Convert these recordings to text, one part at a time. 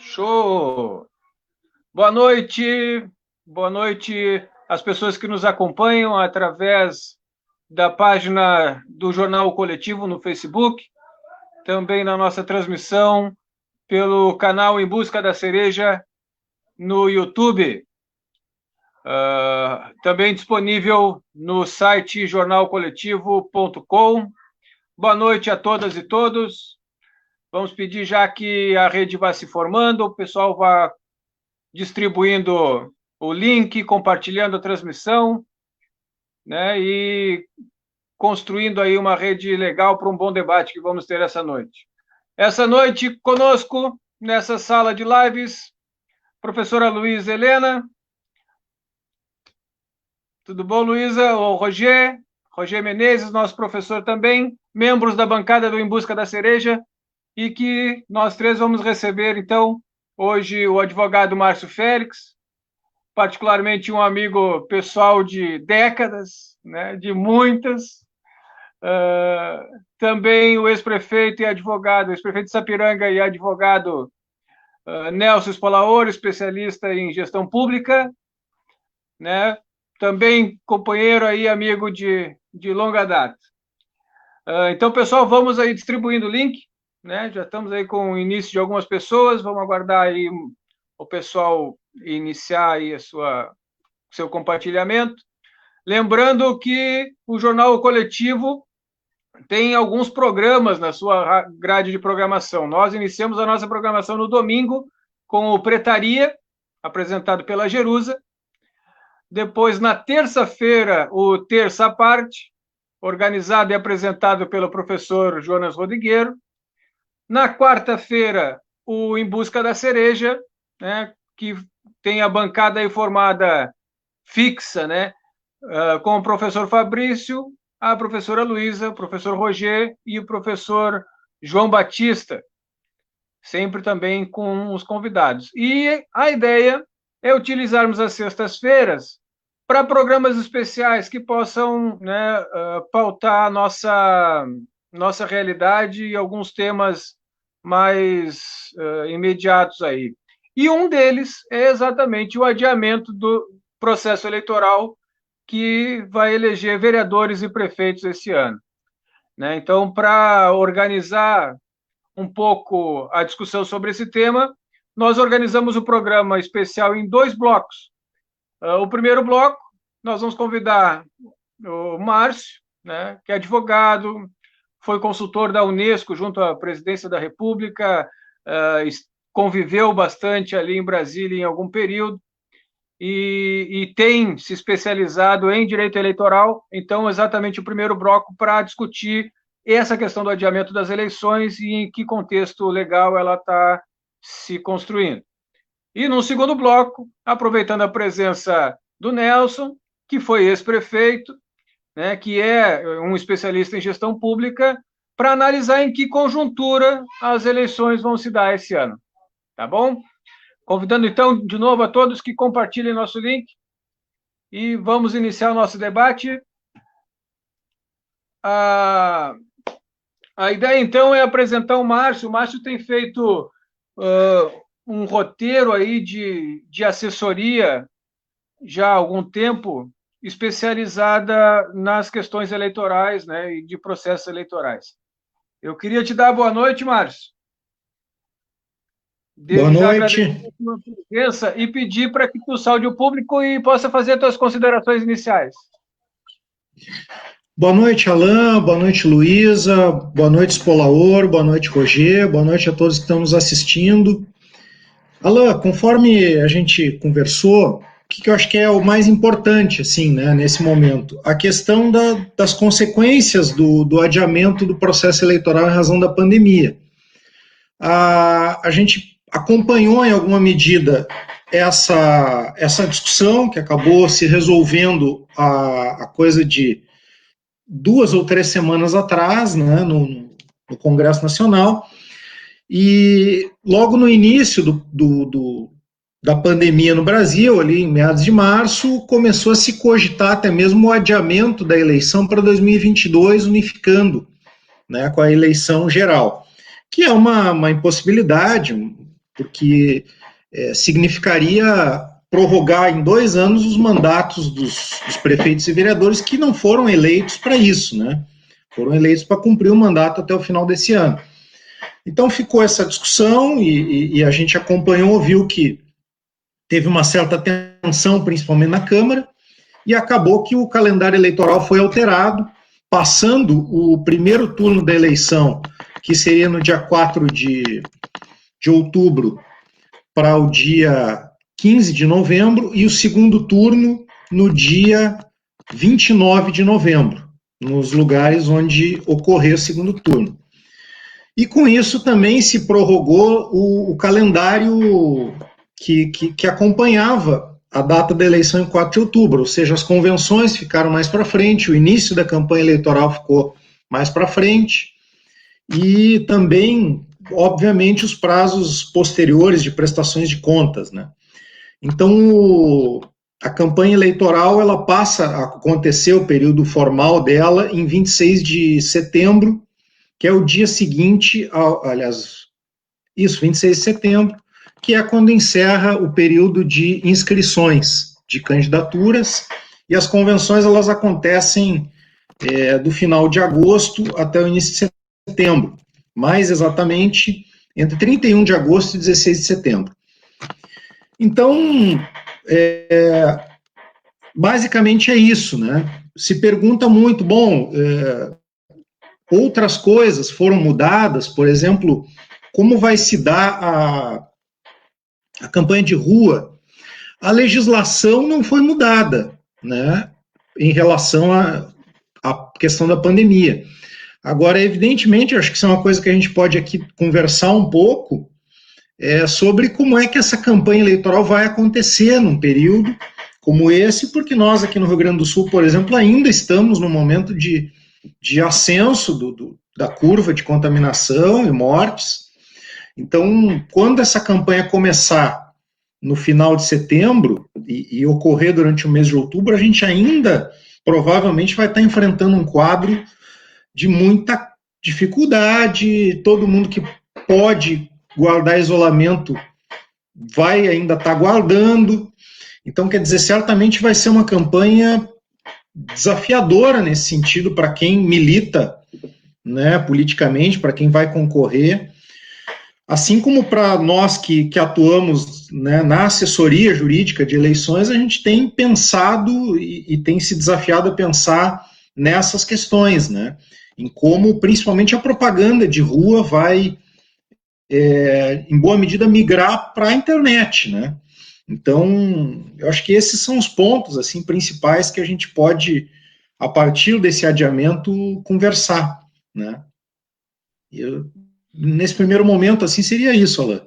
Show! Boa noite às pessoas que nos acompanham através da página do Jornal O Coletivo no Facebook, também na nossa transmissão pelo canal Em Busca da Cereja no YouTube, também disponível no site jornalcoletivo.com. Boa noite a todas e todos. Vamos pedir, já que a rede vai se formando, o pessoal vai distribuindo o link, compartilhando a transmissão, né, e construindo aí uma rede legal para um bom debate que vamos ter essa noite. Essa noite, conosco, nessa sala de lives, professora Luísa Helena. Tudo bom, Luísa? O Roger Menezes, nosso professor também, membros da bancada do Em Busca da Cereja, e que nós três vamos receber, então, hoje o advogado Márcio Félix, particularmente um amigo pessoal de décadas, né, de muitas, também o ex-prefeito e advogado, ex-prefeito de Sapiranga e advogado Nelson Spolaor, especialista em gestão pública, né, também companheiro aí, amigo de longa data. Então, pessoal, vamos aí distribuindo o link, né? Já estamos aí com o início de algumas pessoas, vamos aguardar aí o pessoal iniciar aí seu compartilhamento. Lembrando que o Jornal O Coletivo tem alguns programas na sua grade de programação. Nós iniciamos a nossa programação no domingo com o Pretaria, apresentado pela Jerusa. Depois, na terça-feira, o Terça Parte, organizado e apresentado pelo professor Jonas Rodrigueiro. Na quarta-feira, o Em Busca da Cereja, né, que tem a bancada aí formada fixa, né, com o professor Fabrício, a professora Luísa, o professor Roger e o professor João Batista, sempre também com os convidados. E a ideia é utilizarmos as sextas-feiras para programas especiais que possam, né, pautar a nossa realidade e alguns temas mais imediatos aí. E um deles é exatamente o adiamento do processo eleitoral que vai eleger vereadores e prefeitos esse ano, né? Então, para organizar um pouco a discussão sobre esse tema, nós organizamos o programa especial em 2 blocos. O primeiro bloco, nós vamos convidar o Márcio, né, que é advogado, foi consultor da Unesco junto à Presidência da República, conviveu bastante ali em Brasília em algum período, e tem se especializado em direito eleitoral. Então, exatamente o primeiro bloco para discutir essa questão do adiamento das eleições e em que contexto legal ela está se construindo. E no segundo bloco, aproveitando a presença do Nelson, que foi ex-prefeito, né, que é um especialista em gestão pública, para analisar em que conjuntura as eleições vão se dar esse ano. Tá bom? Convidando, então, de novo a todos que compartilhem nosso link e vamos iniciar o nosso debate. A ideia, então, é apresentar o Márcio. O Márcio tem feito um roteiro aí de assessoria já há algum tempo, especializada nas questões eleitorais, né, e de processos eleitorais. Eu queria te dar boa noite, Márcio. Boa noite. Agradecer a sua presença e pedir para que tu salve o público e possa fazer as tuas considerações iniciais. Boa noite, Alain. Boa noite, Luísa. Boa noite, Spolaor. Boa noite, Roger. Boa noite a todos que estão nos assistindo. Alain, conforme a gente conversou, o que eu acho que é o mais importante, assim, né, nesse momento? A questão das consequências do adiamento do processo eleitoral em razão da pandemia. A gente acompanhou, em alguma medida, essa discussão que acabou se resolvendo a coisa de 2 ou 3 semanas atrás, né, no Congresso Nacional, e logo no início da pandemia no Brasil, ali em meados de março, começou a se cogitar até mesmo o adiamento da eleição para 2022, unificando, né, com a eleição geral, que é uma impossibilidade, porque significaria prorrogar em 2 anos os mandatos dos prefeitos e vereadores que não foram eleitos para isso, né? Foram eleitos para cumprir o mandato até o final desse ano. Então ficou essa discussão e a gente acompanhou, viu que teve uma certa tensão, principalmente na Câmara, e acabou que o calendário eleitoral foi alterado, passando o primeiro turno da eleição, que seria no dia 4 de outubro, para o dia 15 de novembro, e o segundo turno no dia 29 de novembro, nos lugares onde ocorreu o segundo turno. E com isso também se prorrogou o calendário que acompanhava a data da eleição em 4 de outubro, ou seja, as convenções ficaram mais para frente, o início da campanha eleitoral ficou mais para frente, e também, obviamente, os prazos posteriores de prestações de contas, né? Então, a campanha eleitoral ela passa a acontecer, o período formal dela, em 26 de setembro, que é o dia seguinte, aliás, isso, 26 de setembro, que é quando encerra o período de inscrições de candidaturas, e as convenções elas acontecem do final de agosto até o início de setembro, mais exatamente entre 31 de agosto e 16 de setembro. Então, basicamente é isso, né? Se pergunta muito, bom, outras coisas foram mudadas, por exemplo, como vai se dar a campanha de rua? A legislação não foi mudada, né, em relação à questão da pandemia. Agora, evidentemente, acho que isso é uma coisa que a gente pode aqui conversar um pouco sobre como é que essa campanha eleitoral vai acontecer num período como esse, porque nós aqui no Rio Grande do Sul, por exemplo, ainda estamos no momento de ascenso da curva de contaminação e mortes. Então, quando essa campanha começar no final de setembro e ocorrer durante o mês de outubro, a gente ainda provavelmente vai estar enfrentando um quadro de muita dificuldade, todo mundo que pode guardar isolamento vai ainda estar guardando. Então, quer dizer, certamente vai ser uma campanha desafiadora nesse sentido para quem milita, né, politicamente, para quem vai concorrer, assim como para nós que atuamos, né, na assessoria jurídica de eleições, a gente tem pensado e tem se desafiado a pensar nessas questões, né, em como principalmente a propaganda de rua vai, em boa medida, migrar para a internet, né. Então, eu acho que esses são os pontos assim principais que a gente pode, a partir desse adiamento, conversar, né. Nesse primeiro momento, assim, seria isso, Alain.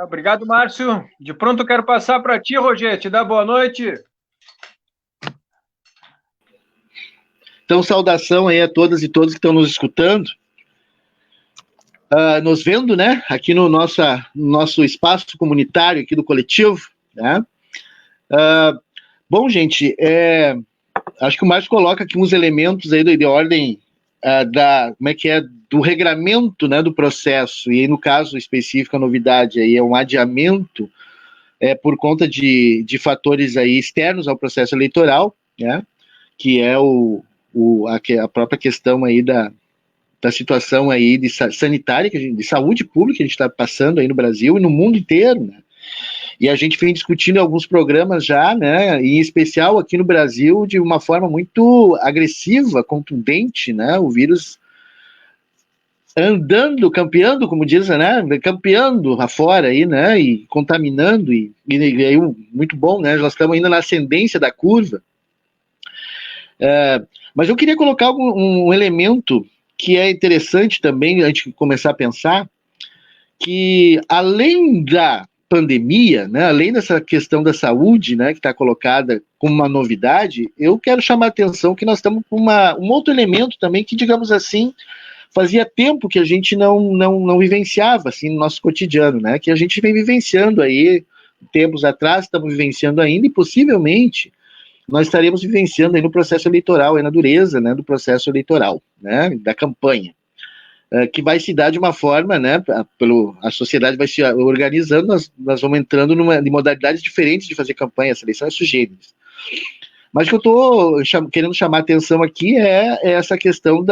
Obrigado, Márcio. De pronto, eu quero passar para ti, Roger. Te dá boa noite. Então, saudação aí a todas e todos que estão nos escutando, nos vendo, né, aqui no nosso espaço comunitário aqui do coletivo, né. Bom, gente, acho que o Márcio coloca aqui uns elementos aí de ordem do regramento, né, do processo, e aí, no caso específico, a novidade aí é um adiamento por conta de fatores aí externos ao processo eleitoral, né, que é a própria questão aí da situação aí sanitária, de saúde pública que a gente está passando aí no Brasil e no mundo inteiro, né. E a gente vem discutindo em alguns programas já, né, em especial aqui no Brasil, de uma forma muito agressiva, contundente, né, o vírus andando, campeando, como dizem, né, campeando afora aí, né, e contaminando, e aí, muito bom, né, nós estamos ainda na ascendência da curva. Mas eu queria colocar um elemento que é interessante também, a gente começar a pensar, que além da pandemia, né, além dessa questão da saúde, né, que está colocada como uma novidade, eu quero chamar a atenção que nós estamos com um outro elemento também que, digamos assim, fazia tempo que a gente não vivenciava assim, no nosso cotidiano, né, que a gente vem vivenciando aí, tempos atrás, estamos vivenciando ainda, e possivelmente nós estaremos vivenciando aí no processo eleitoral, aí na dureza, né, do processo eleitoral, né, da campanha. que vai se dar de uma forma, né, a sociedade vai se organizando, nós vamos entrando em modalidades diferentes de fazer campanha, essa eleição é sui generis. Mas o que eu estou querendo chamar a atenção aqui é essa questão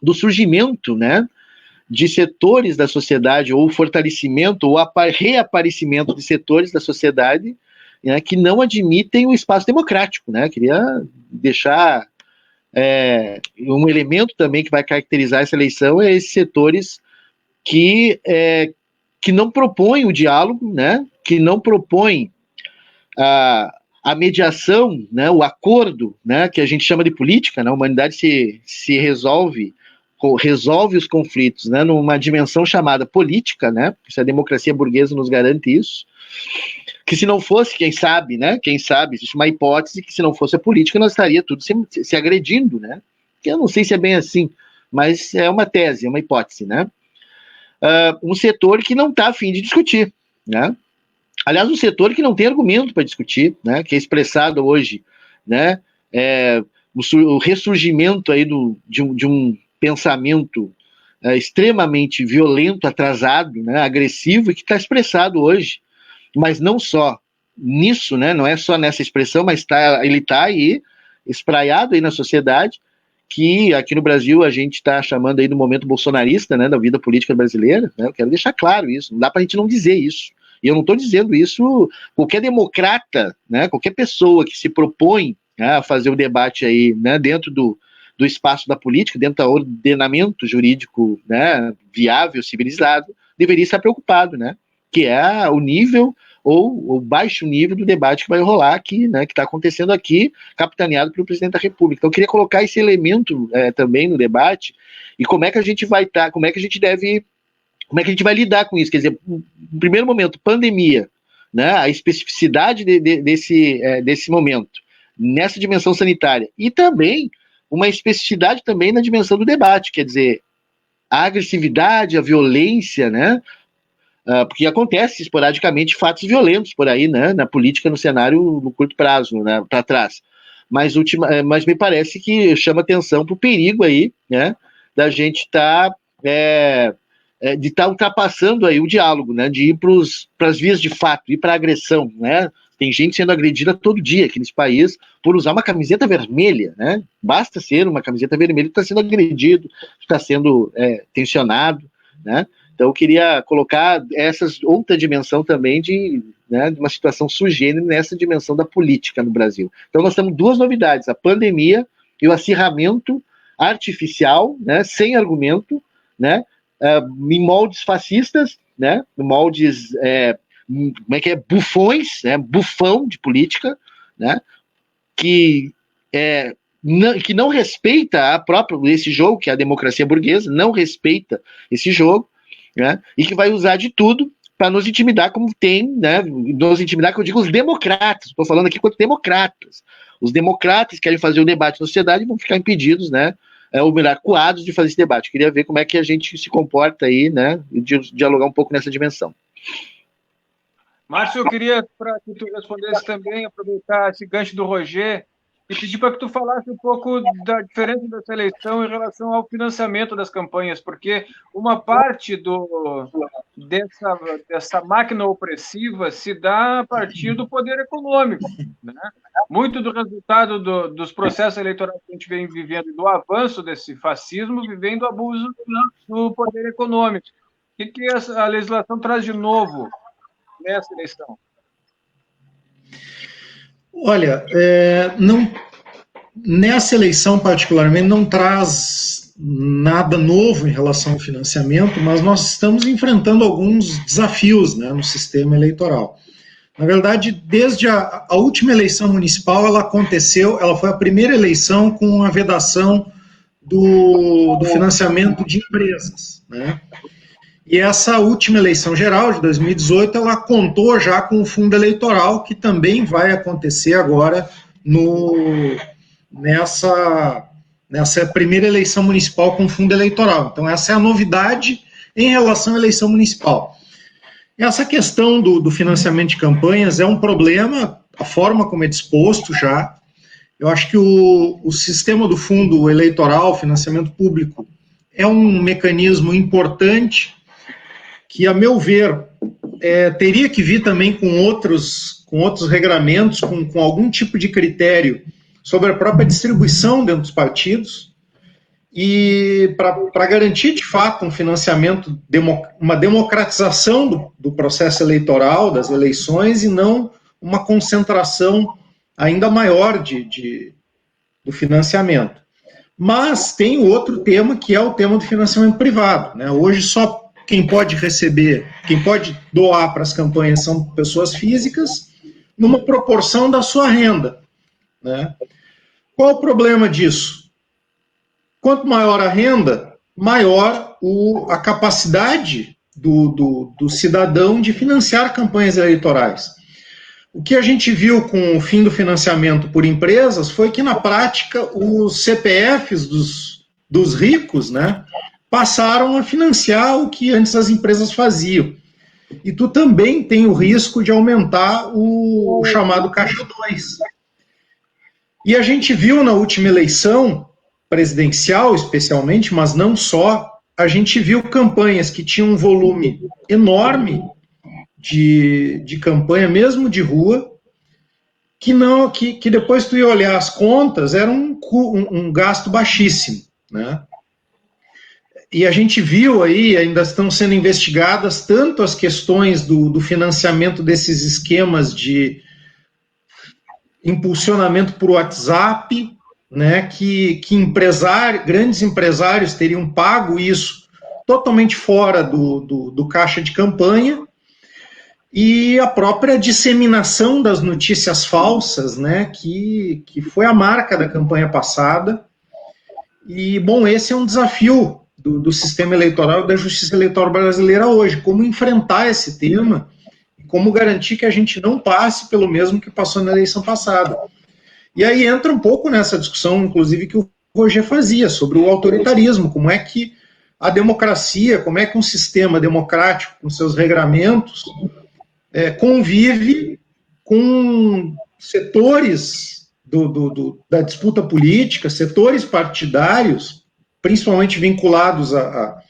do surgimento, né, de setores da sociedade, ou fortalecimento, ou reaparecimento de setores da sociedade, né, que não admitem o espaço democrático, né. Queria deixar um elemento também que vai caracterizar essa eleição é esses setores que não propõem o diálogo, né, que não propõem a mediação, né, o acordo, né, que a gente chama de política, né, a humanidade se resolve os conflitos, né, numa dimensão chamada política, né, se a democracia burguesa nos garante isso, que se não fosse, quem sabe, existe uma hipótese que se não fosse a política, nós estaria tudo se agredindo, né, que eu não sei se é bem assim, mas é uma tese, é uma hipótese, né, um setor que não está a fim de discutir, né, aliás, um setor que não tem argumento para discutir, né, que é expressado hoje, né, o ressurgimento aí de um pensamento extremamente violento, atrasado, né, agressivo, e que está expressado hoje, mas não só nisso, né, não é só nessa expressão, mas ele está aí espraiado aí na sociedade, que aqui no Brasil a gente está chamando aí do momento bolsonarista, né, da vida política brasileira, né, eu quero deixar claro isso, não dá para a gente não dizer isso. E eu não estou dizendo isso, qualquer democrata, né, qualquer pessoa que se propõe, né, a fazer o debate aí, né, dentro do espaço da política, dentro do ordenamento jurídico, né, viável, civilizado, deveria estar preocupado, né, que é o nível ou o baixo nível do debate que vai rolar aqui, né, que está acontecendo aqui, capitaneado pelo presidente da República. Então eu queria colocar esse elemento também no debate, e como é que a gente vai estar, como é que a gente vai lidar com isso? Quer dizer, no primeiro momento, pandemia, né, a especificidade desse momento, nessa dimensão sanitária, e também uma especificidade também na dimensão do debate, quer dizer, a agressividade, a violência, né, porque acontece esporadicamente fatos violentos por aí, né, na política, no cenário no curto prazo, né, para trás, mas me parece que chama atenção para o perigo aí, né, da gente estar de estar ultrapassando aí o diálogo, né, de ir para as vias de fato, ir para a agressão, né. Tem gente sendo agredida todo dia aqui nesse país por usar uma camiseta vermelha, né, basta ser uma camiseta vermelha que está sendo agredido, está sendo tensionado, né. Então eu queria colocar essa outra dimensão também de uma situação sui generis nessa dimensão da política no Brasil. Então nós temos duas novidades, a pandemia e o acirramento artificial, né, sem argumento, né, em moldes fascistas, né, em moldes, bufões, né, bufão de política, né, que não respeita esse jogo, que é a democracia burguesa, não respeita esse jogo, né, e que vai usar de tudo para nos intimidar, como tem, né, nos intimidar, que eu digo os democratas, estou falando aqui quanto democratas. Os democratas querem fazer o debate na sociedade e vão ficar impedidos, né, ou melhor, coados de fazer esse debate. Eu queria ver como é que a gente se comporta aí, né, e dialogar um pouco nessa dimensão. Márcio, eu queria, para que tu respondesse também, aproveitar esse gancho do Roger e pedir para que tu falasse um pouco da diferença dessa eleição em relação ao financiamento das campanhas, porque uma parte dessa máquina opressiva se dá a partir do poder econômico, né? Muito do resultado dos processos eleitorais que a gente vem vivendo e do avanço desse fascismo vem do abuso do poder econômico. O que a legislação traz de novo nessa eleição? Olha, nessa eleição particularmente não traz nada novo em relação ao financiamento, mas nós estamos enfrentando alguns desafios, né, no sistema eleitoral. Na verdade, desde a última eleição municipal, ela foi a primeira eleição com a vedação do financiamento de empresas, né? E essa última eleição geral, de 2018, ela contou já com o fundo eleitoral, que também vai acontecer agora nessa primeira eleição municipal com fundo eleitoral. Então, essa é a novidade em relação à eleição municipal. Essa questão do financiamento de campanhas é um problema, a forma como é disposto já. Eu acho que o sistema do fundo eleitoral, financiamento público, é um mecanismo importante que, a meu ver, teria que vir também com outros regramentos, com algum tipo de critério sobre a própria distribuição dentro dos partidos, e para garantir, de fato, um financiamento, uma democratização do processo eleitoral, das eleições, e não uma concentração ainda maior do financiamento. Mas tem outro tema, que é o tema do financiamento privado, né? Hoje só quem pode receber, quem pode doar para as campanhas são pessoas físicas, numa proporção da sua renda, né? Qual o problema disso? Quanto maior a renda, maior a capacidade do cidadão de financiar campanhas eleitorais. O que a gente viu com o fim do financiamento por empresas foi que, na prática, os CPFs dos ricos, né, passaram a financiar o que antes as empresas faziam. E tu também tem o risco de aumentar o chamado Caixa 2. E a gente viu na última eleição presidencial, especialmente, mas não só, a gente viu campanhas que tinham um volume enorme de campanha, mesmo de rua, que depois tu ia olhar as contas, era um gasto baixíssimo, né? E a gente viu aí, ainda estão sendo investigadas tanto as questões do financiamento desses esquemas de impulsionamento por WhatsApp, né, que grandes empresários teriam pago isso totalmente fora do caixa de campanha, e a própria disseminação das notícias falsas, né, que foi a marca da campanha passada. E, bom, esse é um desafio do sistema eleitoral e da justiça eleitoral brasileira hoje, como enfrentar esse tema e como garantir que a gente não passe pelo mesmo que passou na eleição passada. E aí entra um pouco nessa discussão, inclusive, que o Roger fazia, sobre o autoritarismo, como é que a democracia, como é que um sistema democrático, com seus regramentos, convive com setores da disputa política, setores partidários, principalmente vinculados à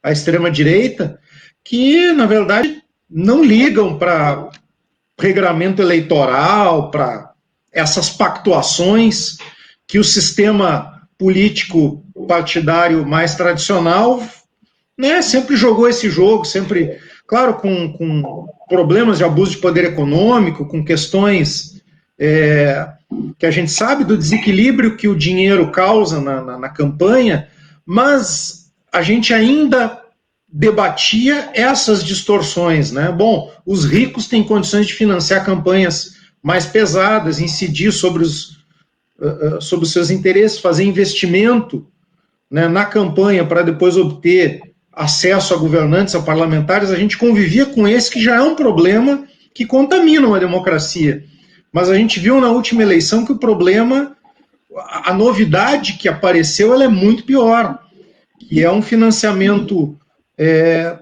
extrema-direita, que, na verdade, não ligam para regramento eleitoral, para essas pactuações que o sistema político partidário mais tradicional, né, sempre jogou esse jogo, sempre, claro, com problemas de abuso de poder econômico, com questões que a gente sabe do desequilíbrio que o dinheiro causa na campanha, mas a gente ainda debatia essas distorções, né? Bom, os ricos têm condições de financiar campanhas mais pesadas, incidir sobre os seus interesses, fazer investimento, né, na campanha para depois obter acesso a governantes, a parlamentares. A gente convivia com esse que já é um problema que contamina a democracia. Mas a gente viu na última eleição que o problema, a novidade que apareceu, ela é muito pior, que é um financiamento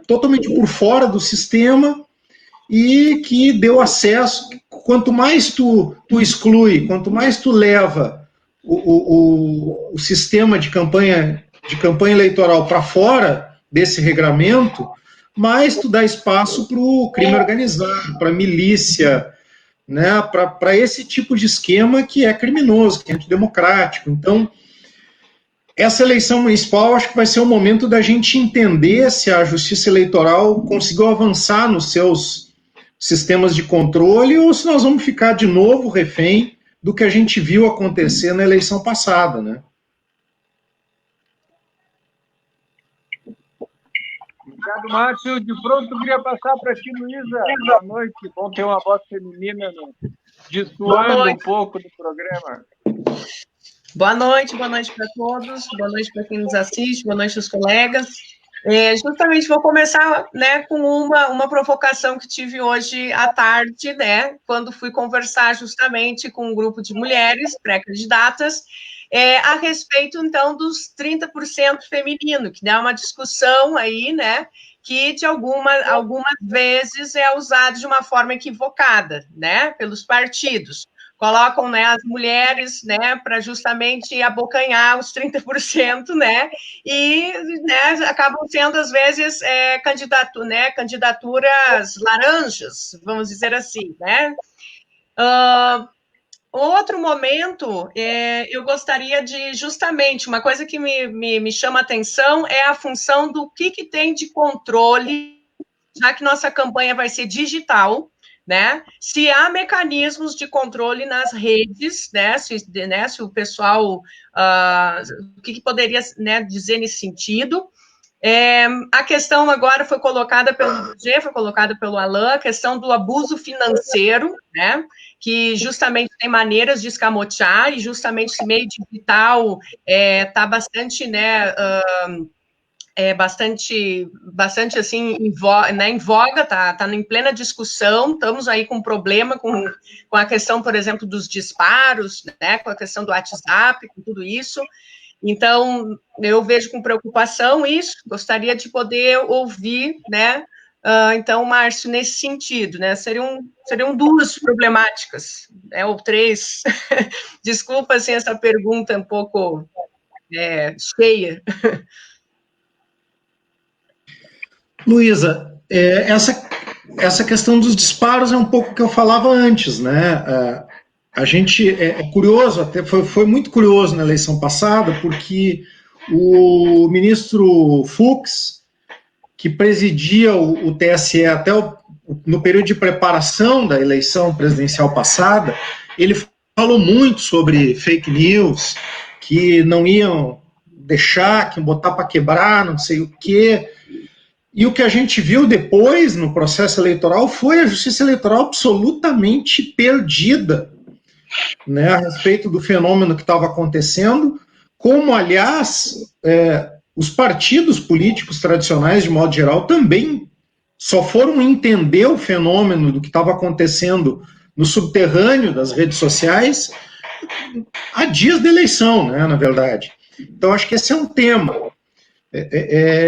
totalmente por fora do sistema e que deu acesso. Quanto mais tu exclui, quanto mais tu leva o sistema de campanha eleitoral para fora desse regramento, mais tu dá espaço para o crime organizado, para a milícia, né, para esse tipo de esquema que é criminoso, que é antidemocrático. Então, essa eleição municipal, acho que vai ser o momento da gente entender se a justiça eleitoral conseguiu avançar nos seus sistemas de controle ou se nós vamos ficar de novo refém do que a gente viu acontecer na eleição passada, né? Obrigado, Márcio. De pronto, eu queria passar para ti, Luísa. Boa noite. Bom ter uma voz feminina destoando um pouco do programa. Boa noite para todos, boa noite para quem nos assiste, boa noite aos colegas. Justamente vou começar, né, com uma provocação que tive hoje à tarde, né, quando fui conversar justamente com um grupo de mulheres pré-candidatas a respeito, então, dos 30% feminino, que é uma discussão aí, né, que de algumas vezes é usado de uma forma equivocada, né, pelos partidos. colocam, né, as mulheres, né, para justamente abocanhar os 30%, né, e, né, acabam sendo, às vezes, candidaturas laranjas, vamos dizer assim, né. Outro momento, eu gostaria de, justamente, uma coisa que me chama a atenção é a função do que tem de controle, já que nossa campanha vai ser digital, né? Se há mecanismos de controle nas redes, né? Se o pessoal, o que poderia, né, dizer nesse sentido? A questão agora foi colocada pelo G, foi colocada pelo Alain, a questão do abuso financeiro, né? Que justamente tem maneiras de escamotear, e justamente esse meio digital está bastante, né? Bastante assim, em voga, tá em plena discussão, estamos aí com um problema com a questão, por exemplo, dos disparos, né, com a questão do WhatsApp, com tudo isso. Então, eu vejo com preocupação isso, gostaria de poder ouvir, né, então, Márcio, nesse sentido, né, seriam duas problemáticas, né, ou três. Desculpa, assim, essa pergunta um pouco cheia. Luísa, essa questão dos disparos é um pouco o que eu falava antes, né? A gente é curioso, até foi muito curioso na eleição passada, porque o ministro Fux, que presidia o TSE até no período de preparação da eleição presidencial passada, ele falou muito sobre fake news, que não iam deixar, que iam botar para quebrar, não sei o quê. E o que a gente viu depois no processo eleitoral foi a justiça eleitoral absolutamente perdida, né, a respeito do fenômeno que estava acontecendo, como, aliás, os partidos políticos tradicionais, de modo geral, também só foram entender o fenômeno do que estava acontecendo no subterrâneo das redes sociais há dias da eleição, né, na verdade. Então, acho que esse é um tema.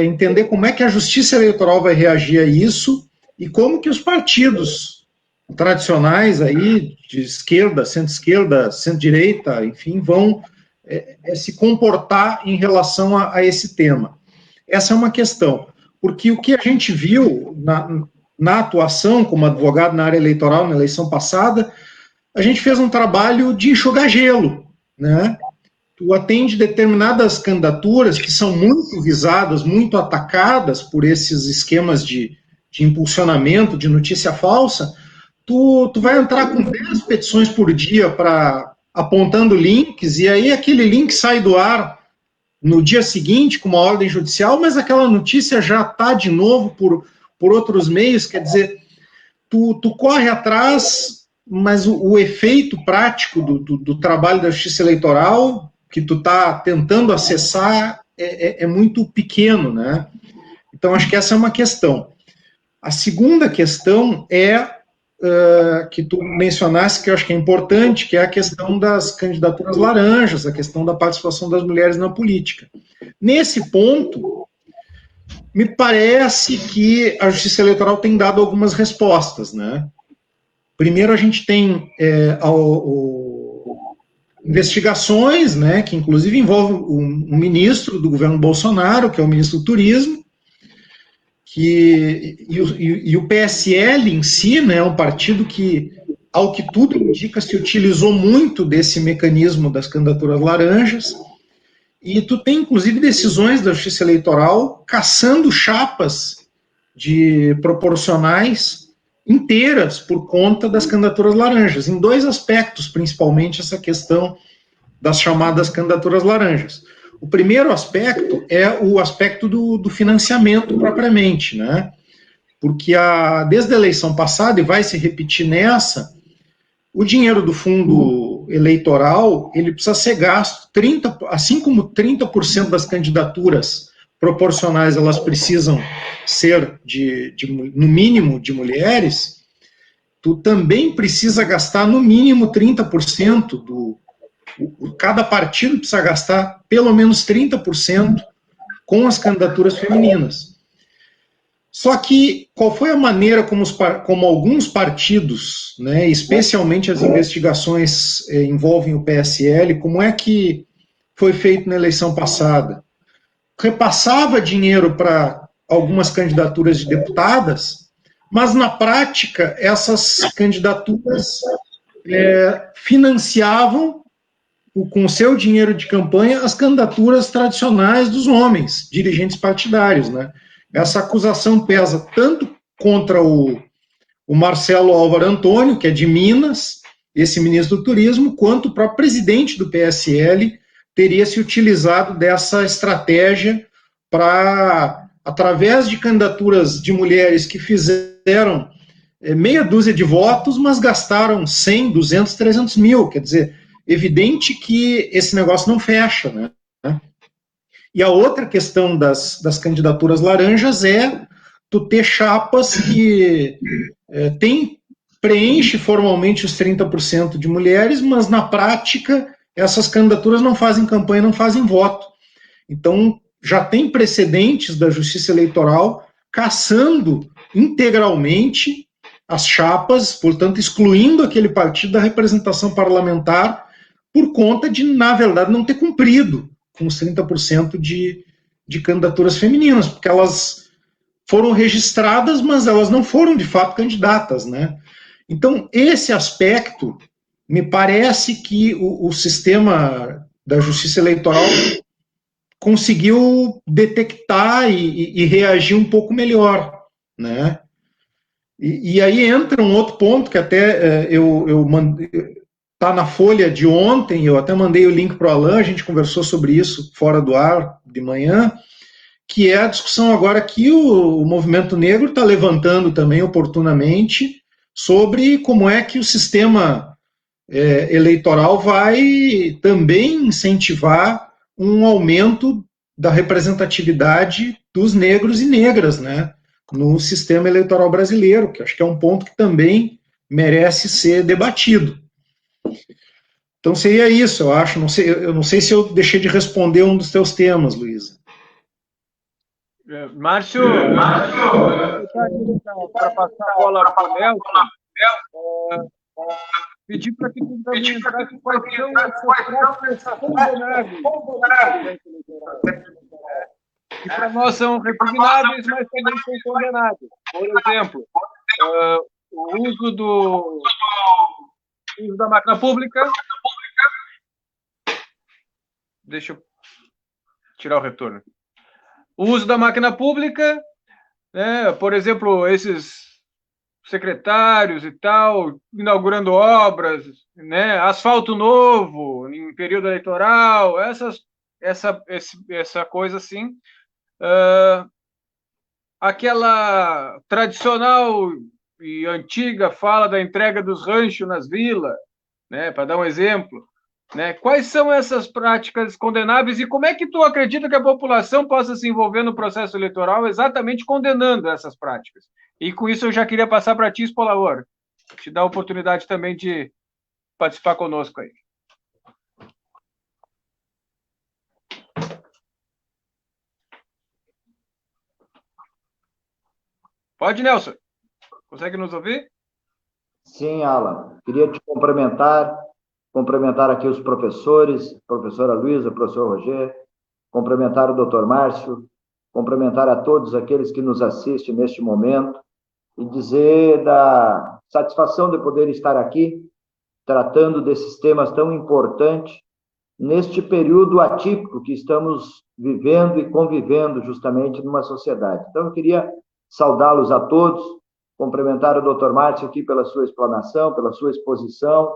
Entender como é que a justiça eleitoral vai reagir a isso e como que os partidos tradicionais aí, de esquerda, centro-direita, enfim, vão se comportar em relação a esse tema. Essa é uma questão, porque o que a gente viu na atuação como advogado na área eleitoral na eleição passada, a gente fez um trabalho de enxugar gelo, né? Tu atende determinadas candidaturas que são muito visadas, muito atacadas por esses esquemas de impulsionamento, de notícia falsa, tu vai entrar com 10 petições por dia apontando links, e aí aquele link sai do ar no dia seguinte com uma ordem judicial, mas aquela notícia já está de novo por outros meios, quer dizer, tu corre atrás, mas o efeito prático do trabalho da justiça eleitoral que tu está tentando acessar é muito pequeno, né? Então, acho que essa é uma questão. A segunda questão que tu mencionaste, que eu acho que é importante, que é a questão das candidaturas laranjas, a questão da participação das mulheres na política. Nesse ponto, me parece que a Justiça Eleitoral tem dado algumas respostas, né? Primeiro, a gente tem investigações, né, que inclusive envolvem um ministro do governo Bolsonaro, que é o ministro do Turismo, e o PSL em si, né, é um partido que, ao que tudo indica, se utilizou muito desse mecanismo das candidaturas laranjas, e tu tem inclusive decisões da Justiça Eleitoral caçando chapas de proporcionais inteiras por conta das candidaturas laranjas, em dois aspectos, principalmente essa questão das chamadas candidaturas laranjas. O primeiro aspecto é o aspecto do financiamento propriamente, né? Porque desde a eleição passada, e vai se repetir nessa, o dinheiro do fundo eleitoral, ele precisa ser gasto, assim como 30% das candidaturas proporcionais, elas precisam ser, no mínimo, de mulheres, tu também precisa gastar no mínimo 30% cada partido precisa gastar pelo menos 30% com as candidaturas femininas. Só que qual foi a maneira como alguns partidos, né, especialmente as investigações envolvem o PSL, como é que foi feito na eleição passada? Repassava dinheiro para algumas candidaturas de deputadas, mas na prática essas candidaturas financiavam com o seu dinheiro de campanha as candidaturas tradicionais dos homens, dirigentes partidários, né? Essa acusação pesa tanto contra o Marcelo Álvaro Antônio, que é de Minas, esse ministro do Turismo, quanto o próprio presidente do PSL teria se utilizado dessa estratégia para, através de candidaturas de mulheres que fizeram meia dúzia de votos, mas gastaram 100, 200, 300 mil, quer dizer, evidente que esse negócio não fecha, né? E a outra questão das candidaturas laranjas é tu ter chapas que preenche formalmente os 30% de mulheres, mas na prática essas candidaturas não fazem campanha, não fazem voto. Então já tem precedentes da Justiça Eleitoral caçando integralmente as chapas, portanto excluindo aquele partido da representação parlamentar por conta de, na verdade, não ter cumprido com os 30% de candidaturas femininas, porque elas foram registradas, mas elas não foram, de fato, candidatas, né? Então, esse aspecto, me parece que o sistema da Justiça Eleitoral conseguiu detectar e reagir um pouco melhor, né? E aí entra um outro ponto que até eu mandei, está na Folha de ontem, eu até mandei o link para o Alain, a gente conversou sobre isso fora do ar de manhã, que é a discussão agora que o movimento negro está levantando também oportunamente sobre como é que o sistema eleitoral vai também incentivar um aumento da representatividade dos negros e negras, né, no sistema eleitoral brasileiro, que acho que é um ponto que também merece ser debatido. Então seria isso, eu acho. Eu não sei se eu deixei de responder um dos teus temas, Luísa. Márcio, para passar a bola para o Nelson, pedir para que tu comentasse quais são essas práticas condenáveis. E para nós são repugnáveis, mas também são condenáveis. Por exemplo, o uso da máquina pública. Deixa eu tirar o retorno. O uso da máquina pública, né, por exemplo, esses secretários e tal, inaugurando obras, né, asfalto novo em período eleitoral, essa coisa assim. Aquela tradicional e antiga fala da entrega dos ranchos nas vilas, né, para dar um exemplo. Né? Quais são essas práticas condenáveis e como é que tu acredita que a população possa se envolver no processo eleitoral exatamente condenando essas práticas? E com isso eu já queria passar para ti, Spolaor, te dar a oportunidade também de participar conosco aí. Pode, Nelson? Consegue nos ouvir? Sim, Alan. Queria te cumprimentar aqui os professores, professora Luísa, professor Roger, cumprimentar o doutor Márcio, cumprimentar a todos aqueles que nos assistem neste momento e dizer da satisfação de poder estar aqui tratando desses temas tão importantes neste período atípico que estamos vivendo e convivendo justamente numa sociedade. Então, eu queria saudá-los a todos, cumprimentar o doutor Márcio aqui pela sua explanação, pela sua exposição,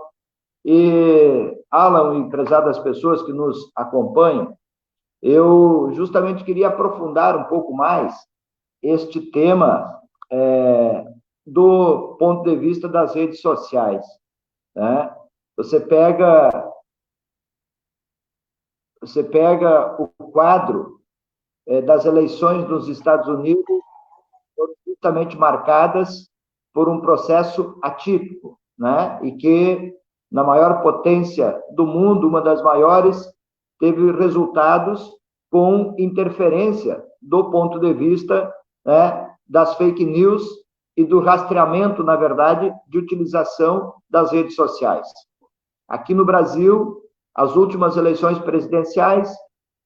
e Alan e prezadas pessoas que nos acompanham, eu justamente queria aprofundar um pouco mais este tema do ponto de vista das redes sociais, né? Você pega o quadro das eleições nos Estados Unidos, justamente marcadas por um processo atípico, né? E que na maior potência do mundo, uma das maiores, teve resultados com interferência do ponto de vista, né, das fake news e do rastreamento, na verdade, de utilização das redes sociais. Aqui no Brasil, as últimas eleições presidenciais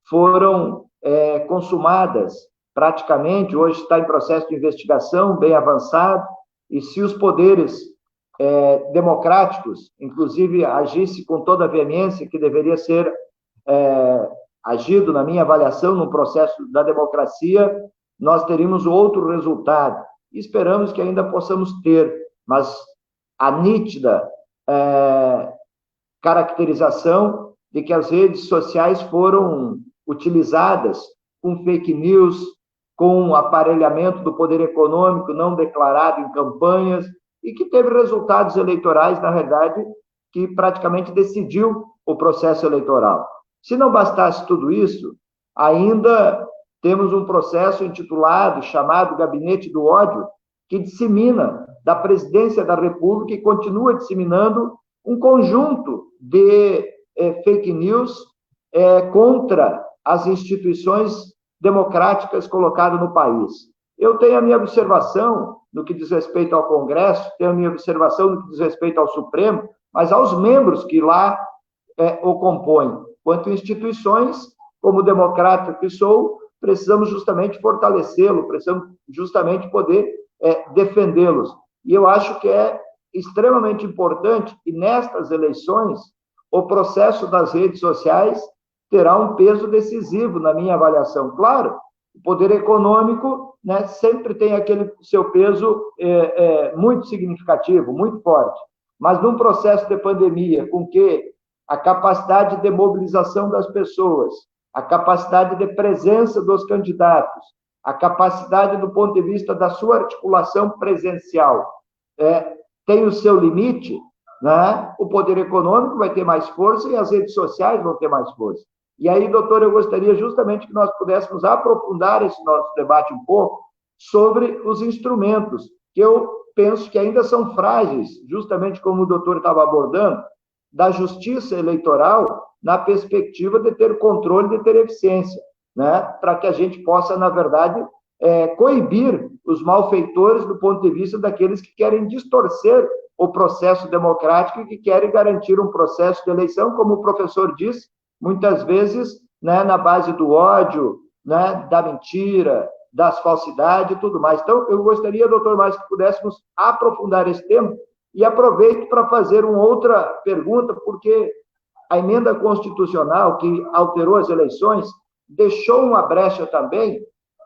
foram consumadas praticamente, hoje está em processo de investigação bem avançado, e se os poderes democráticos, inclusive, agisse com toda a veemência que deveria ser agido, na minha avaliação, no processo da democracia, nós teríamos outro resultado. Esperamos que ainda possamos ter, mas a nítida caracterização de que as redes sociais foram utilizadas com fake news, com aparelhamento do poder econômico não declarado em campanhas, e que teve resultados eleitorais, na realidade, que praticamente decidiu o processo eleitoral. Se não bastasse tudo isso, ainda temos um processo intitulado, chamado Gabinete do Ódio, que dissemina da Presidência da República e continua disseminando um conjunto de fake news contra as instituições democráticas colocadas no país. Eu tenho a minha observação no que diz respeito ao Congresso, tenho a minha observação no que diz respeito ao Supremo, mas aos membros que lá o compõem. Quanto instituições, como democrata que sou, precisamos justamente fortalecê-lo, precisamos justamente poder defendê-los. E eu acho que é extremamente importante que nestas eleições o processo das redes sociais terá um peso decisivo na minha avaliação. Claro, o poder econômico, né, sempre tem aquele seu peso muito significativo, muito forte, mas num processo de pandemia com que a capacidade de mobilização das pessoas, a capacidade de presença dos candidatos, a capacidade do ponto de vista da sua articulação presencial tem o seu limite, né? O poder econômico vai ter mais força e as redes sociais vão ter mais força. E aí, doutor, eu gostaria justamente que nós pudéssemos aprofundar esse nosso debate um pouco sobre os instrumentos, que eu penso que ainda são frágeis, justamente como o doutor estava abordando, da justiça eleitoral na perspectiva de ter controle, de ter eficiência, né? Para que a gente possa, na verdade, coibir os malfeitores do ponto de vista daqueles que querem distorcer o processo democrático e que querem garantir um processo de eleição, como o professor disse, muitas vezes, né, na base do ódio, né, da mentira, das falsidades e tudo mais. Então, eu gostaria, doutor Márcio, que pudéssemos aprofundar esse tema e aproveito para fazer uma outra pergunta, porque a emenda constitucional que alterou as eleições deixou uma brecha também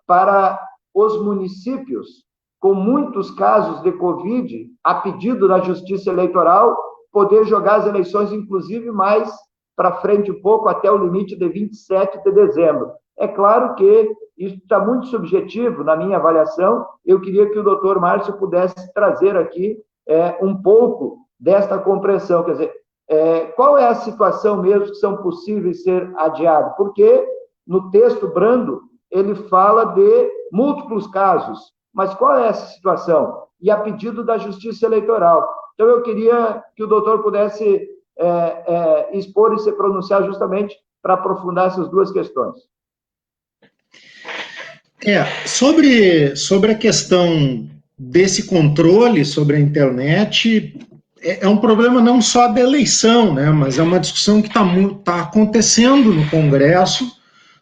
para os municípios com muitos casos de Covid, a pedido da Justiça Eleitoral, poder jogar as eleições, inclusive, mais para frente um pouco, até o limite de 27 de dezembro. É claro que isso está muito subjetivo, na minha avaliação. Eu queria que o doutor Márcio pudesse trazer aqui um pouco desta compreensão. Quer dizer, qual é a situação mesmo que são possíveis ser adiados? Porque no texto brando ele fala de múltiplos casos, mas qual é essa situação? E a pedido da Justiça Eleitoral. Então, eu queria que o doutor pudesse expor e se pronunciar justamente para aprofundar essas duas questões. Sobre a questão desse controle sobre a internet, é um problema não só da eleição, né, mas é uma discussão que está acontecendo no Congresso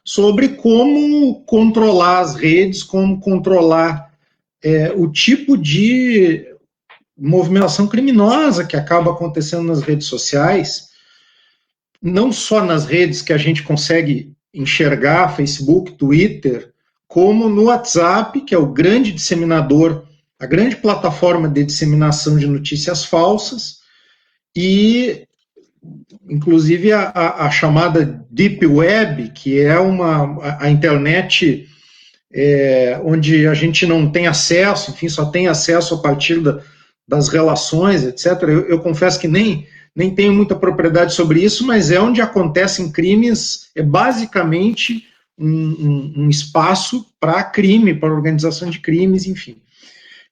sobre como controlar as redes, como controlar o tipo de movimentação criminosa que acaba acontecendo nas redes sociais, não só nas redes que a gente consegue enxergar, Facebook, Twitter, como no WhatsApp, que é o grande disseminador, a grande plataforma de disseminação de notícias falsas, e inclusive a chamada Deep Web, que é a internet onde a gente não tem acesso, enfim, só tem acesso a partir das relações, etc. Eu confesso que nem tenho muita propriedade sobre isso, mas é onde acontecem crimes, é basicamente um espaço para crime, para organização de crimes, enfim.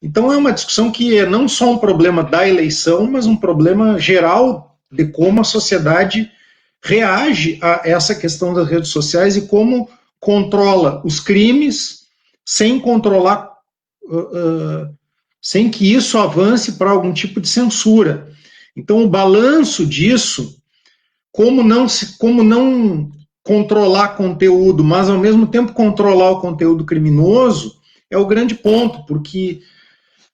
Então é uma discussão que é não só um problema da eleição, mas um problema geral de como a sociedade reage a essa questão das redes sociais e como controla os crimes sem controlar sem que isso avance para algum tipo de censura. Então, o balanço disso, como não controlar conteúdo, mas ao mesmo tempo controlar o conteúdo criminoso, é o grande ponto, porque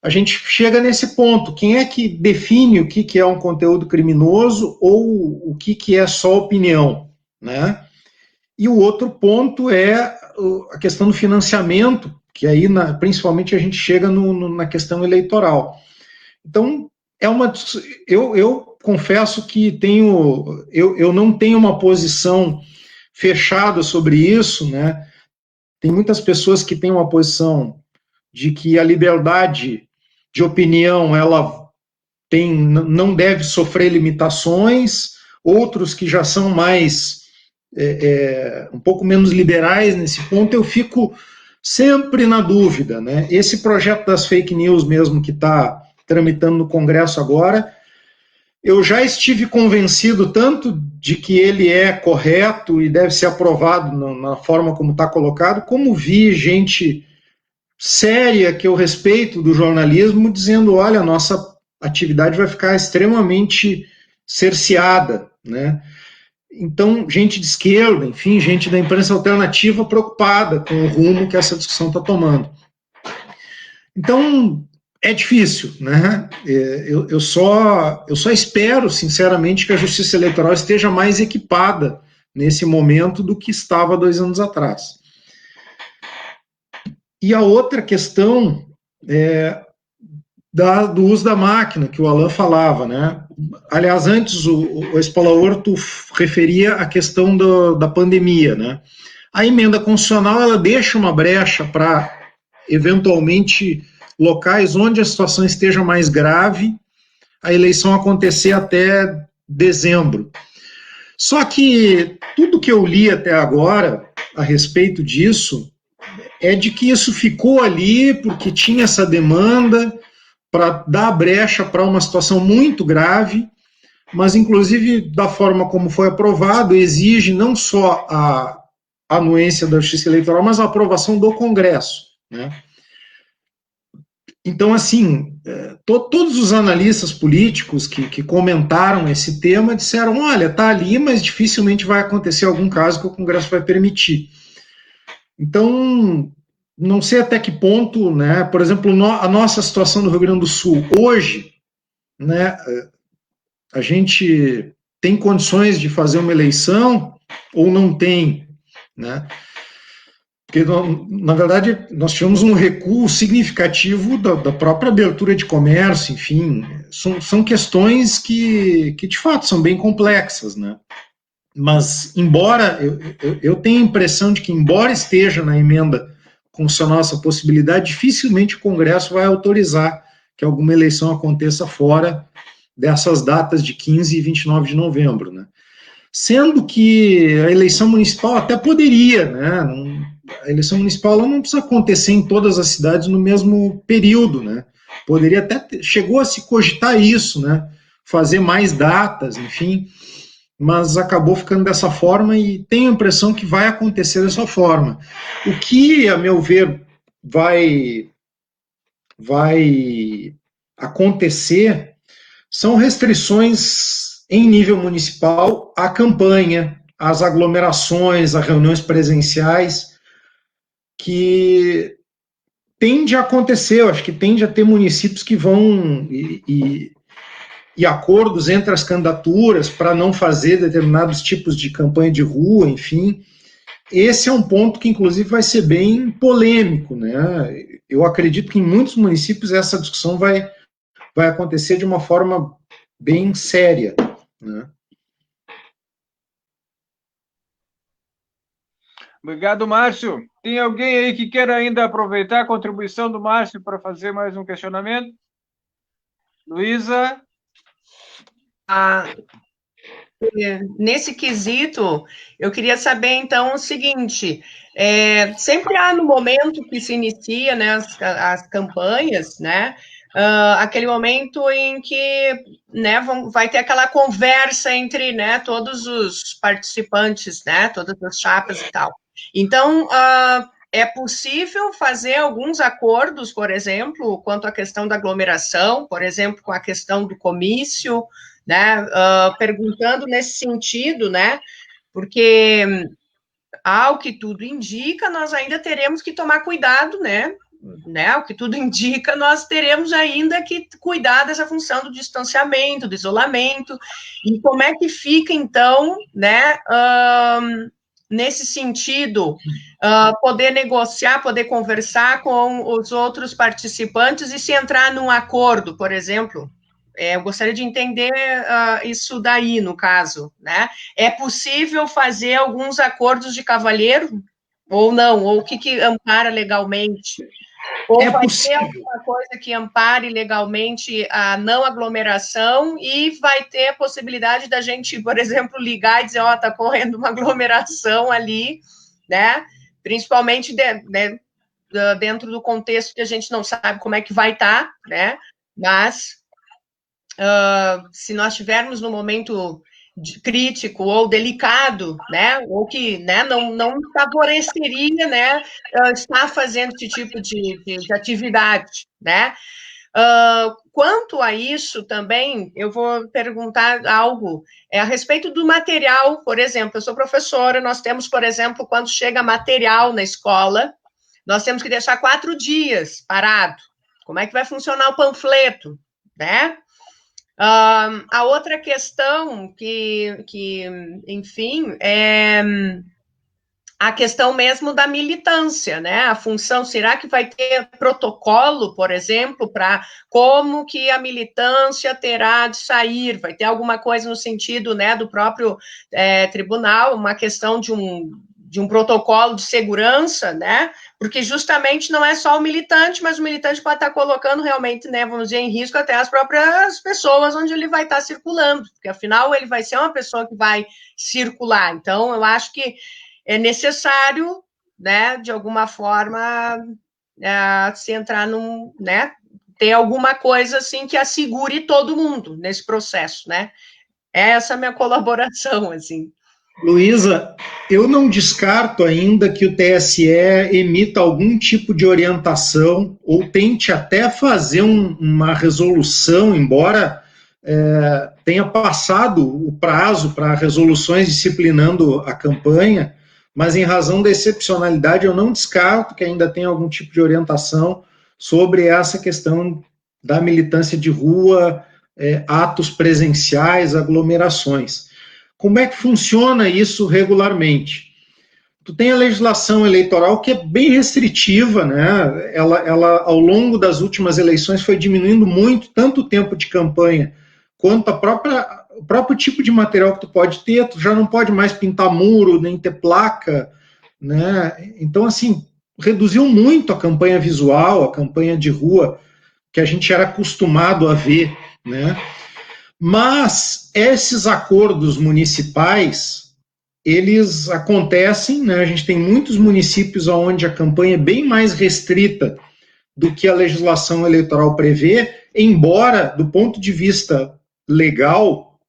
a gente chega nesse ponto. Quem é que define o que é um conteúdo criminoso ou o que é só opinião, né? E o outro ponto é a questão do financiamento, que aí, principalmente, a gente chega na questão eleitoral. Então, eu confesso que eu não tenho uma posição fechada sobre isso, né? Tem muitas pessoas que têm uma posição de que a liberdade de opinião ela não deve sofrer limitações, outros que já são mais um pouco menos liberais nesse ponto. Eu fico sempre na dúvida, né? Esse projeto das fake news mesmo que está tramitando no Congresso agora, eu já estive convencido tanto de que ele é correto e deve ser aprovado na forma como está colocado, como vi gente séria que eu respeito do jornalismo dizendo, olha, a nossa atividade vai ficar extremamente cerceada, né? Então, gente de esquerda, enfim, gente da imprensa alternativa preocupada com o rumo que essa discussão está tomando. Então, é difícil, né? Eu só espero, sinceramente, que a Justiça Eleitoral esteja mais equipada nesse momento do que estava 2 anos atrás. E a outra questão do uso da máquina, que o Alan falava, né? Aliás, antes o Espolaor referia a questão da pandemia, né? A emenda constitucional, ela deixa uma brecha para, eventualmente, locais onde a situação esteja mais grave, a eleição acontecer até dezembro. Só que tudo que eu li até agora a respeito disso é de que isso ficou ali porque tinha essa demanda para dar brecha para uma situação muito grave, mas, inclusive, da forma como foi aprovado, exige não só a anuência da Justiça Eleitoral, mas a aprovação do Congresso, né? Então, assim, todos os analistas políticos que comentaram esse tema disseram, olha, está ali, mas dificilmente vai acontecer algum caso que o Congresso vai permitir. Então, não sei até que ponto, né, por exemplo, a nossa situação do Rio Grande do Sul hoje, né, a gente tem condições de fazer uma eleição ou não tem, né? Porque, na verdade, nós tivemos um recuo significativo da própria abertura de comércio, enfim, são questões que, de fato, são bem complexas, né? Mas, embora, eu tenho a impressão de que, embora esteja na emenda constitucional essa possibilidade, dificilmente o Congresso vai autorizar que alguma eleição aconteça fora dessas datas de 15 e 29 de novembro, né? Sendo que a eleição municipal até poderia, né? A eleição municipal não precisa acontecer em todas as cidades no mesmo período, né? Poderia até, chegou a se cogitar isso, né? Fazer mais datas, enfim, mas acabou ficando dessa forma e tenho a impressão que vai acontecer dessa forma. O que, a meu ver, vai acontecer são restrições em nível municipal à campanha, às aglomerações, a reuniões presenciais, que tende a acontecer. Eu acho que tende a ter municípios que vão e acordos entre as candidaturas para não fazer determinados tipos de campanha de rua, enfim. Esse é um ponto que, inclusive, vai ser bem polêmico, né? Eu acredito que em muitos municípios essa discussão vai acontecer de uma forma bem séria, né? Obrigado, Márcio. Tem alguém aí que queira ainda aproveitar a contribuição do Márcio para fazer mais um questionamento? Luísa? Nesse quesito, eu queria saber, então, o seguinte, sempre há no momento que se inicia, né, as campanhas, né, aquele momento em que, né, vai ter aquela conversa entre, né, todos os participantes, né, todas as chapas e tal. Então, é possível fazer alguns acordos, por exemplo, quanto à questão da aglomeração, por exemplo, com a questão do comício, né? Perguntando nesse sentido, né? Porque, ao que tudo indica, nós ainda teremos que tomar cuidado, né? O que tudo indica, nós teremos ainda que cuidar dessa função do distanciamento, do isolamento, e como é que fica, então, né? Nesse sentido, poder negociar, poder conversar com os outros participantes e se entrar num acordo, por exemplo. Eu gostaria de entender isso daí, no caso, né? É possível fazer alguns acordos de cavalheiro ou não? Ou o que ampara legalmente? Ou vai ter alguma coisa que ampare legalmente a não aglomeração e vai ter a possibilidade da gente, por exemplo, ligar e dizer, está correndo uma aglomeração ali, né? Principalmente dentro do contexto que a gente não sabe como é que vai estar, né? Mas se nós estivermos no momento crítico ou delicado, né, ou que, né, não favoreceria, né, estar fazendo esse tipo de atividade, né. Quanto a isso também, eu vou perguntar algo a respeito do material, por exemplo, eu sou professora, nós temos, por exemplo, quando chega material na escola, nós temos que deixar 4 dias parado. Como é que vai funcionar o panfleto, né? A outra questão que, enfim, é a questão mesmo da militância, né? A função, será que vai ter protocolo, por exemplo, para como que a militância terá de sair? Vai ter alguma coisa no sentido, né, do próprio tribunal, uma questão de um protocolo de segurança, né? Porque justamente não é só o militante, mas o militante pode estar colocando realmente, né, vamos dizer, em risco até as próprias pessoas onde ele vai estar circulando, porque afinal ele vai ser uma pessoa que vai circular. Então, eu acho que é necessário, né, de alguma forma, se entrar né, ter alguma coisa assim que assegure todo mundo nesse processo, né? Essa é a minha colaboração, assim. Luísa, eu não descarto ainda que o TSE emita algum tipo de orientação ou tente até fazer uma resolução, embora tenha passado o prazo para resoluções disciplinando a campanha, mas em razão da excepcionalidade eu não descarto que ainda tenha algum tipo de orientação sobre essa questão da militância de rua, atos presenciais, aglomerações. Como é que funciona isso regularmente? Tu tem a legislação eleitoral que é bem restritiva, né? Ela ao longo das últimas eleições foi diminuindo muito, tanto o tempo de campanha quanto o próprio tipo de material que tu pode ter. Tu já não pode mais pintar muro, nem ter placa, né? Então, assim, reduziu muito a campanha visual, a campanha de rua, que a gente era acostumado a ver, né? Mas esses acordos municipais, eles acontecem, né? A gente tem muitos municípios onde a campanha é bem mais restrita do que a legislação eleitoral prevê, embora, do ponto de vista legal,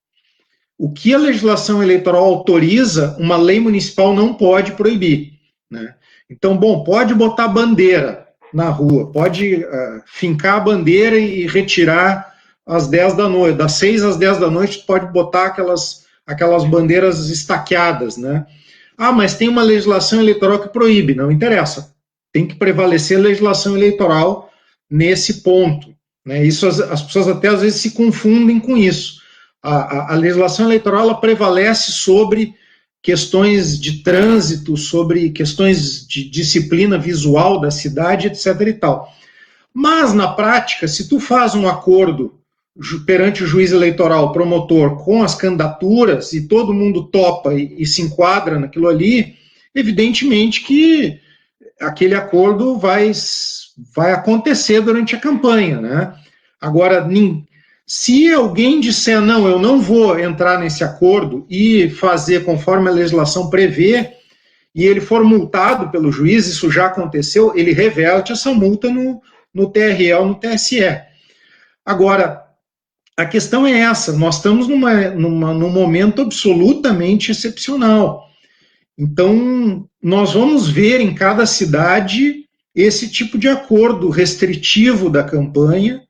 o que a legislação eleitoral autoriza, uma lei municipal não pode proibir, né? Então, bom, pode botar bandeira na rua, pode fincar a bandeira e retirar às 10 da noite, das 6 às 10 da noite, tu pode botar aquelas bandeiras estaqueadas, né? Mas tem uma legislação eleitoral que proíbe, não interessa. Tem que prevalecer a legislação eleitoral nesse ponto, né? Isso as pessoas até às vezes se confundem com isso. A legislação eleitoral ela prevalece sobre questões de trânsito, sobre questões de disciplina visual da cidade, etc. e tal. Mas, na prática, se tu faz um acordo perante o juiz eleitoral, promotor, com as candidaturas, e todo mundo topa e se enquadra naquilo ali, evidentemente que aquele acordo vai acontecer durante a campanha, né? Agora, se alguém disser, não, eu não vou entrar nesse acordo e fazer conforme a legislação prevê, e ele for multado pelo juiz, isso já aconteceu, ele reverte essa multa no TRE ou no TSE. Agora, a questão é essa, nós estamos num momento absolutamente excepcional. Então, nós vamos ver em cada cidade esse tipo de acordo restritivo da campanha,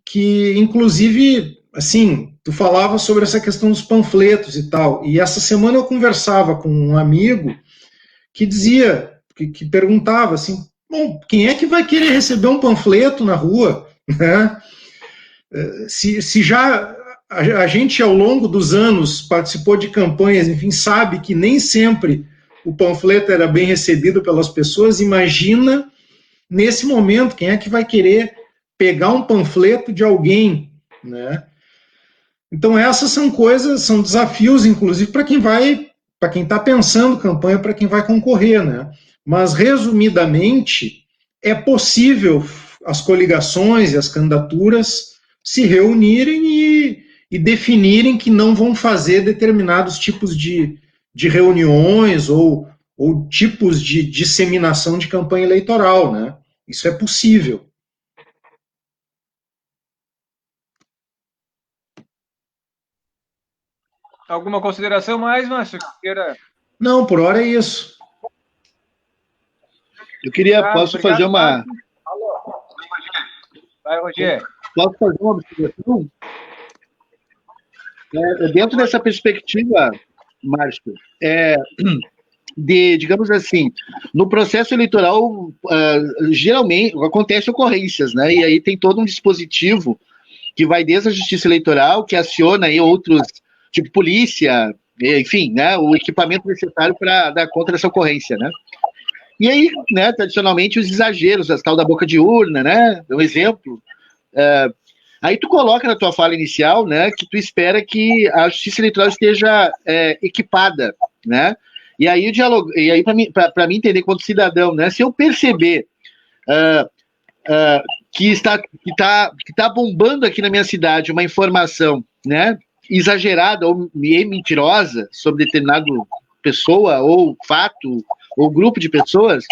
que, inclusive, assim, tu falava sobre essa questão dos panfletos e tal, e essa semana eu conversava com um amigo que dizia, que perguntava assim, bom, quem é que vai querer receber um panfleto na rua, né? Se já a gente, ao longo dos anos, participou de campanhas, enfim, sabe que nem sempre o panfleto era bem recebido pelas pessoas, imagina, nesse momento, quem é que vai querer pegar um panfleto de alguém, né? Então, essas são coisas, são desafios, inclusive, para quem está pensando campanha, para quem vai concorrer, né? Mas, resumidamente, é possível as coligações e as candidaturas se reunirem e definirem que não vão fazer determinados tipos de reuniões ou tipos de disseminação de campanha eleitoral, né? Isso é possível. Alguma consideração mais, Márcio? Não, por hora é isso. Eu queria, posso fazer uma... Vai, Roger. Posso fazer uma observação? Dentro dessa perspectiva, Márcio, digamos assim, no processo eleitoral, geralmente acontecem ocorrências, né? E aí tem todo um dispositivo que vai desde a Justiça Eleitoral, que aciona aí outros, tipo polícia, enfim, né? O equipamento necessário para dar conta dessa ocorrência, né? E aí, né, tradicionalmente, os exageros, as tal da boca de urna, né? Um exemplo. Aí tu coloca na tua fala inicial, né, que tu espera que a Justiça Eleitoral esteja equipada, né? E aí para mim entender quanto cidadão, né, se eu perceber que está bombando aqui na minha cidade uma informação, né, exagerada ou mentirosa sobre determinada pessoa ou fato ou grupo de pessoas,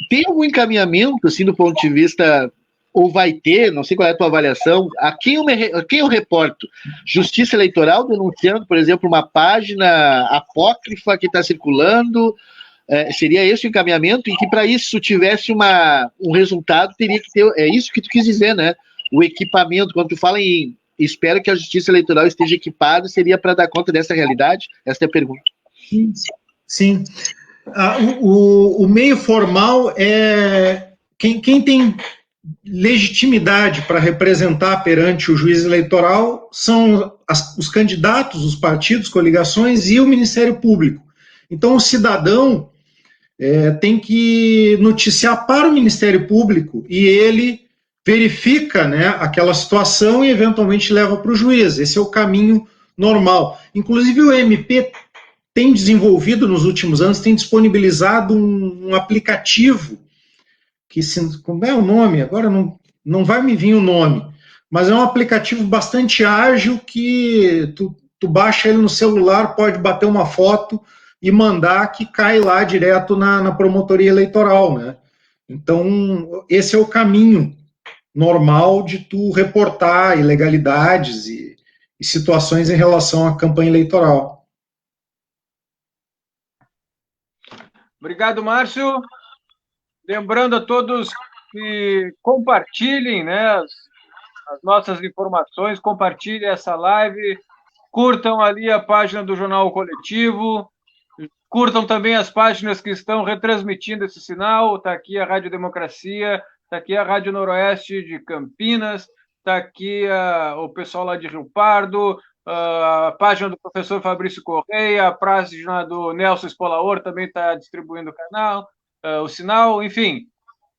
tem algum encaminhamento, assim, do ponto de vista, ou vai ter, não sei qual é a tua avaliação, a quem eu reporto? Justiça Eleitoral denunciando, por exemplo, uma página apócrifa que está circulando, seria esse o encaminhamento? E que para isso tivesse um resultado, teria que ter, é isso que tu quis dizer, né? O equipamento, quando tu fala em espero que a Justiça Eleitoral esteja equipada, seria para dar conta dessa realidade? Essa é a pergunta. Sim. O meio formal é quem tem legitimidade para representar perante o juiz eleitoral são os candidatos, os partidos, coligações e o Ministério Público. Então, o cidadão tem que noticiar para o Ministério Público e ele verifica, né, aquela situação e eventualmente leva para o juiz. Esse é o caminho normal. Inclusive, o MP tem desenvolvido nos últimos anos, tem disponibilizado um aplicativo que, como é o nome? Agora não vai me vir o nome, mas é um aplicativo bastante ágil que tu baixa ele no celular, pode bater uma foto e mandar que cai lá direto na promotoria eleitoral, né? Então, esse é o caminho normal de tu reportar ilegalidades e situações em relação à campanha eleitoral. Obrigado, Márcio. Lembrando a todos que compartilhem, né, as nossas informações, compartilhem essa live, curtam ali a página do Jornal Coletivo, curtam também as páginas que estão retransmitindo esse sinal. Está aqui a Rádio Democracia, está aqui a Rádio Noroeste de Campinas, está aqui o pessoal lá de Rio Pardo, a página do professor Fabrício Correia, a página do Nelson Spolaor também está distribuindo o canal, o sinal, enfim,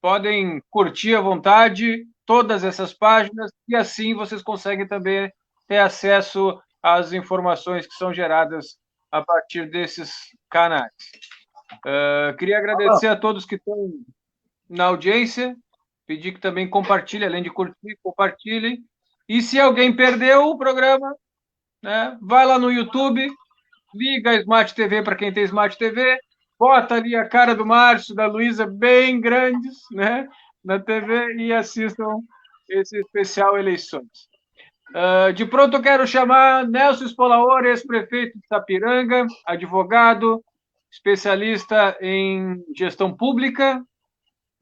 podem curtir à vontade todas essas páginas e assim vocês conseguem também ter acesso às informações que são geradas a partir desses canais. Queria agradecer a todos que estão na audiência, pedir que também compartilhem, além de curtir, compartilhem. E se alguém perdeu o programa, né, vai lá no YouTube, liga a Smart TV para quem tem Smart TV, bota ali a cara do Márcio, da Luísa, bem grandes, né, na TV e assistam esse especial Eleições. De pronto eu quero chamar Nelson Spolaor, ex-prefeito de Sapiranga, advogado, especialista em gestão pública,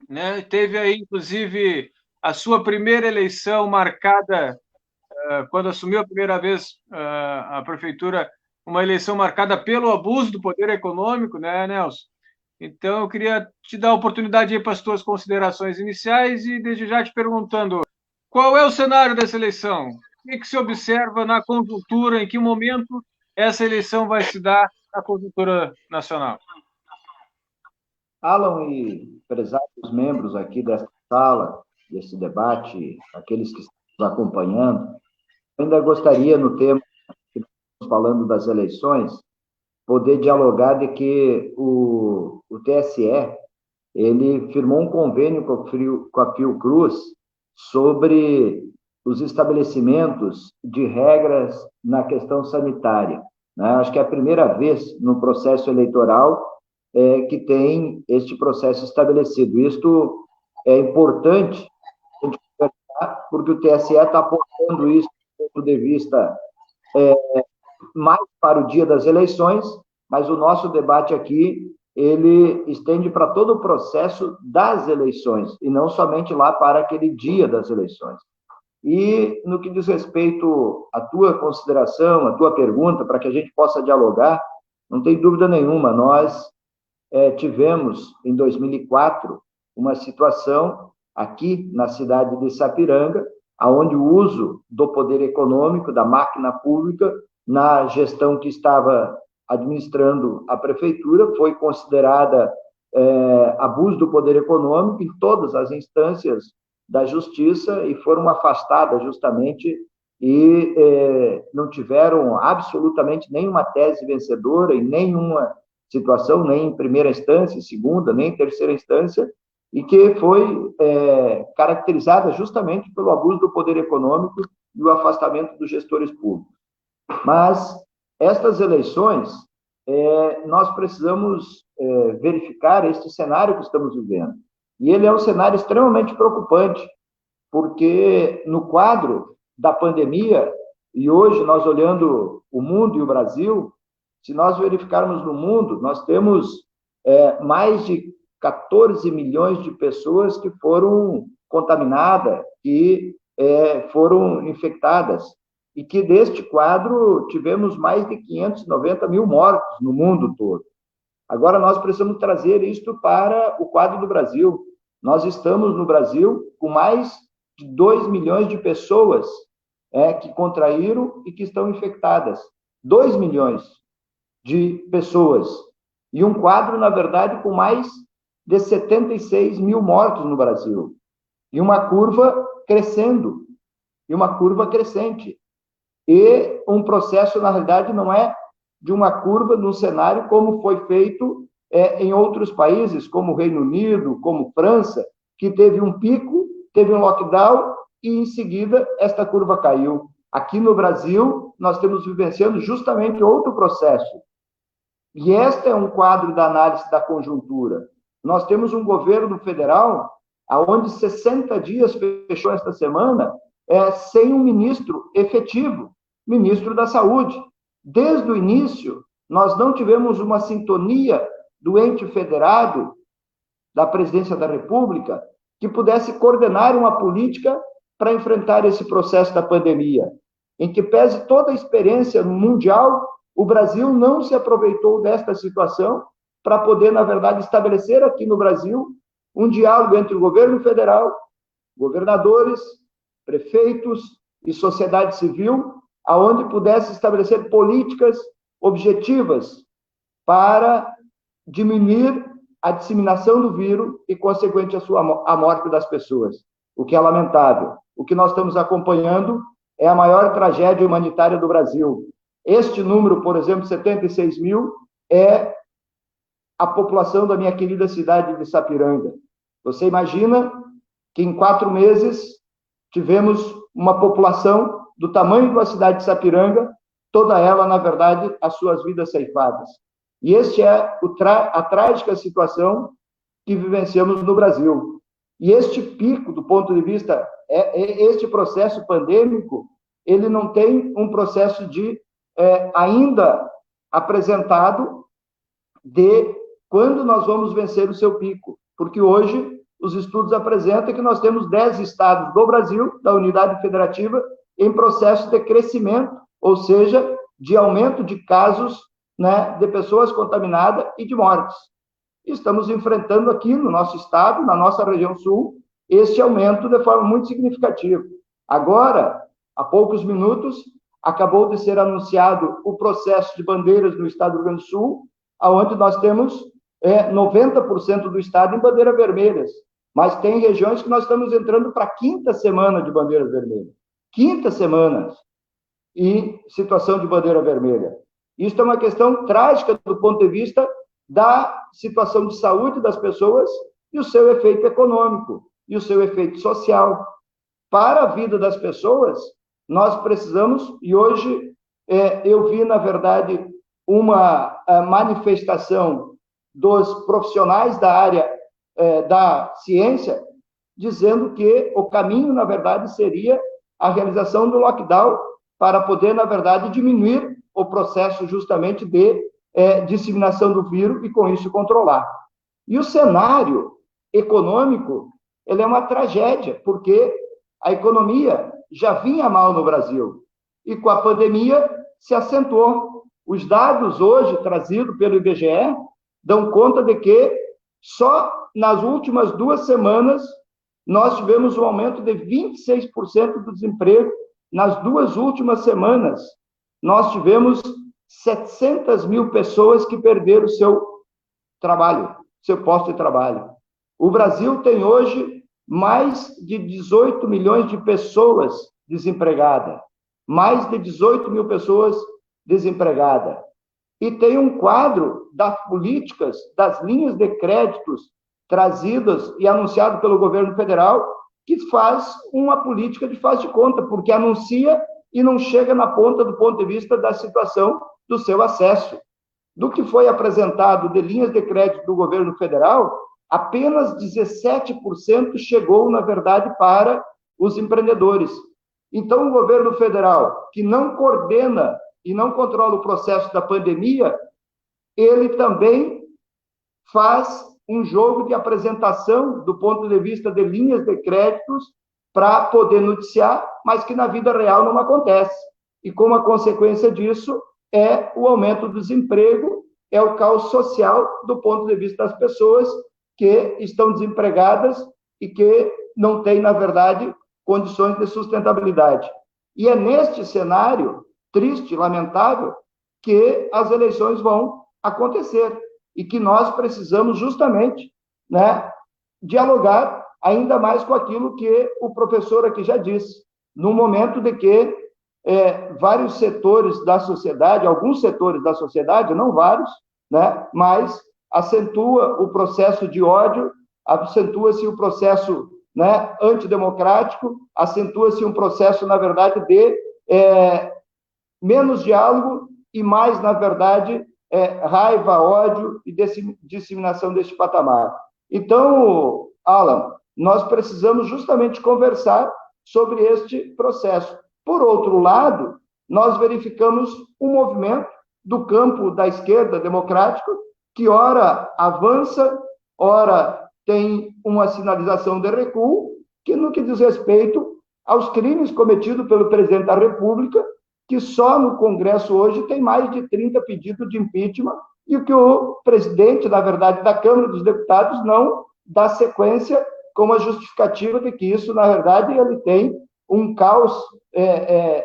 né? Teve aí, inclusive, a sua primeira eleição marcada, quando assumiu a primeira vez a prefeitura, uma eleição marcada pelo abuso do poder econômico, né, Nelson? Então, eu queria te dar a oportunidade aí para as tuas considerações iniciais e, desde já, te perguntando qual é o cenário dessa eleição? O que se observa na conjuntura, em que momento essa eleição vai se dar na conjuntura nacional? Alan e prezados membros aqui dessa sala, desse debate, aqueles que estão nos acompanhando, ainda gostaria, no tema que estamos falando das eleições, poder dialogar de que o TSE, ele firmou um convênio com a Fiocruz sobre os estabelecimentos de regras na questão sanitária, né? Acho que é a primeira vez no processo eleitoral que tem este processo estabelecido. Isto é importante a gente conversar, porque o TSE está apontando isso do ponto de vista mais para o dia das eleições, mas o nosso debate aqui, ele estende para todo o processo das eleições, e não somente lá para aquele dia das eleições. E no que diz respeito à tua consideração, à tua pergunta, para que a gente possa dialogar, não tem dúvida nenhuma, nós tivemos, em 2004, uma situação aqui na cidade de Sapiranga, onde o uso do poder econômico, da máquina pública, na gestão que estava administrando a prefeitura, foi considerada abuso do poder econômico em todas as instâncias da justiça e foram afastadas justamente e não tiveram absolutamente nenhuma tese vencedora em nenhuma situação, nem em primeira instância, segunda, nem em terceira instância, e que foi caracterizada justamente pelo abuso do poder econômico e o afastamento dos gestores públicos. Mas estas eleições, nós precisamos verificar este cenário que estamos vivendo. E ele é um cenário extremamente preocupante, porque no quadro da pandemia, e hoje nós olhando o mundo e o Brasil, se nós verificarmos no mundo, nós temos mais de 14 milhões de pessoas que foram contaminadas, que foram infectadas, e que deste quadro tivemos mais de 590 mil mortos no mundo todo. Agora nós precisamos trazer isto para o quadro do Brasil. Nós estamos no Brasil com mais de 2 milhões de pessoas que contraíram e que estão infectadas. 2 milhões de pessoas. E um quadro, na verdade, com mais de 76 mil mortos no Brasil. E uma curva crescendo. E uma curva crescente. E um processo, na realidade, não é de uma curva num cenário como foi feito em outros países, como o Reino Unido, como França, que teve um pico, teve um lockdown e, em seguida, esta curva caiu. Aqui no Brasil, nós estamos vivenciando justamente outro processo. E este é um quadro da análise da conjuntura. Nós temos um governo federal onde 60 dias fechou esta semana sem um ministro efetivo, ministro da Saúde. Desde o início, nós não tivemos uma sintonia do ente federado, da Presidência da República, que pudesse coordenar uma política para enfrentar esse processo da pandemia, em que pese toda a experiência mundial, o Brasil não se aproveitou desta situação para poder, na verdade, estabelecer aqui no Brasil um diálogo entre o governo federal, governadores, prefeitos e sociedade civil, aonde pudesse estabelecer políticas objetivas para diminuir a disseminação do vírus e, consequente, a morte das pessoas, o que é lamentável. O que nós estamos acompanhando é a maior tragédia humanitária do Brasil. Este número, por exemplo, 76 mil, é a população da minha querida cidade de Sapiranga. Você imagina que em 4 meses tivemos uma população do tamanho da cidade de Sapiranga, toda ela, na verdade, as suas vidas ceifadas. E este é a trágica situação que vivenciamos no Brasil. E este pico, do ponto de vista, este processo pandêmico, ele não tem um processo de ainda apresentado de quando nós vamos vencer o seu pico, porque hoje os estudos apresentam que nós temos 10 estados do Brasil, da unidade federativa, em processo de crescimento, ou seja, de aumento de casos, né, de pessoas contaminadas e de mortes. Estamos enfrentando aqui no nosso estado, na nossa região sul, este aumento de forma muito significativa. Agora, há poucos minutos, acabou de ser anunciado o processo de bandeiras no estado do Rio Grande do Sul, onde nós temos 90% do estado em bandeiras vermelhas, mas tem regiões que nós estamos entrando para a 5ª semana de bandeiras vermelhas. 5ª semana em situação de bandeira vermelha. Isso é uma questão trágica do ponto de vista da situação de saúde das pessoas e o seu efeito econômico e o seu efeito social. Para a vida das pessoas, nós precisamos, e hoje eu vi, na verdade, uma manifestação dos profissionais da área da ciência, dizendo que o caminho, na verdade, seria a realização do lockdown para poder, na verdade, diminuir o processo justamente de disseminação do vírus e, com isso, controlar. E o cenário econômico, ele é uma tragédia, porque a economia já vinha mal no Brasil e, com a pandemia, se acentuou. Os dados hoje trazidos pelo IBGE dão conta de que só nas últimas 2 semanas nós tivemos um aumento de 26% do desemprego. Nas 2 últimas semanas, nós tivemos 700 mil pessoas que perderam seu trabalho, seu posto de trabalho. O Brasil tem hoje mais de 18 milhões de pessoas desempregadas, mais de 18 mil pessoas desempregadas. E tem um quadro das políticas, das linhas de créditos trazidas e anunciado pelo governo federal, que faz uma política de faz de conta, porque anuncia e não chega na ponta do ponto de vista da situação do seu acesso. Do que foi apresentado de linhas de crédito do governo federal, apenas 17% chegou, na verdade, para os empreendedores. Então, o governo federal, que não coordena e não controla o processo da pandemia, ele também faz um jogo de apresentação do ponto de vista de linhas de créditos para poder noticiar, mas que na vida real não acontece. E como a consequência disso é o aumento do desemprego, é o caos social do ponto de vista das pessoas que estão desempregadas e que não têm, na verdade, condições de sustentabilidade. E é neste cenário triste, lamentável, que as eleições vão acontecer e que nós precisamos justamente, né, dialogar ainda mais com aquilo que o professor aqui já disse, no momento de que vários setores da sociedade, alguns setores da sociedade, não vários, né, mas acentua o processo de ódio, acentua-se o processo, né, antidemocrático, acentua-se um processo, na verdade, de menos diálogo e mais, na verdade, raiva, ódio e disseminação deste patamar. Então, Alan, nós precisamos justamente conversar sobre este processo. Por outro lado, nós verificamos um movimento do campo da esquerda democrática que ora avança, ora tem uma sinalização de recuo, que no que diz respeito aos crimes cometidos pelo presidente da República, que só no Congresso hoje tem mais de 30 pedidos de impeachment, e que o presidente, na verdade, da Câmara dos Deputados não dá sequência como a justificativa de que isso, na verdade, ele tem um caos,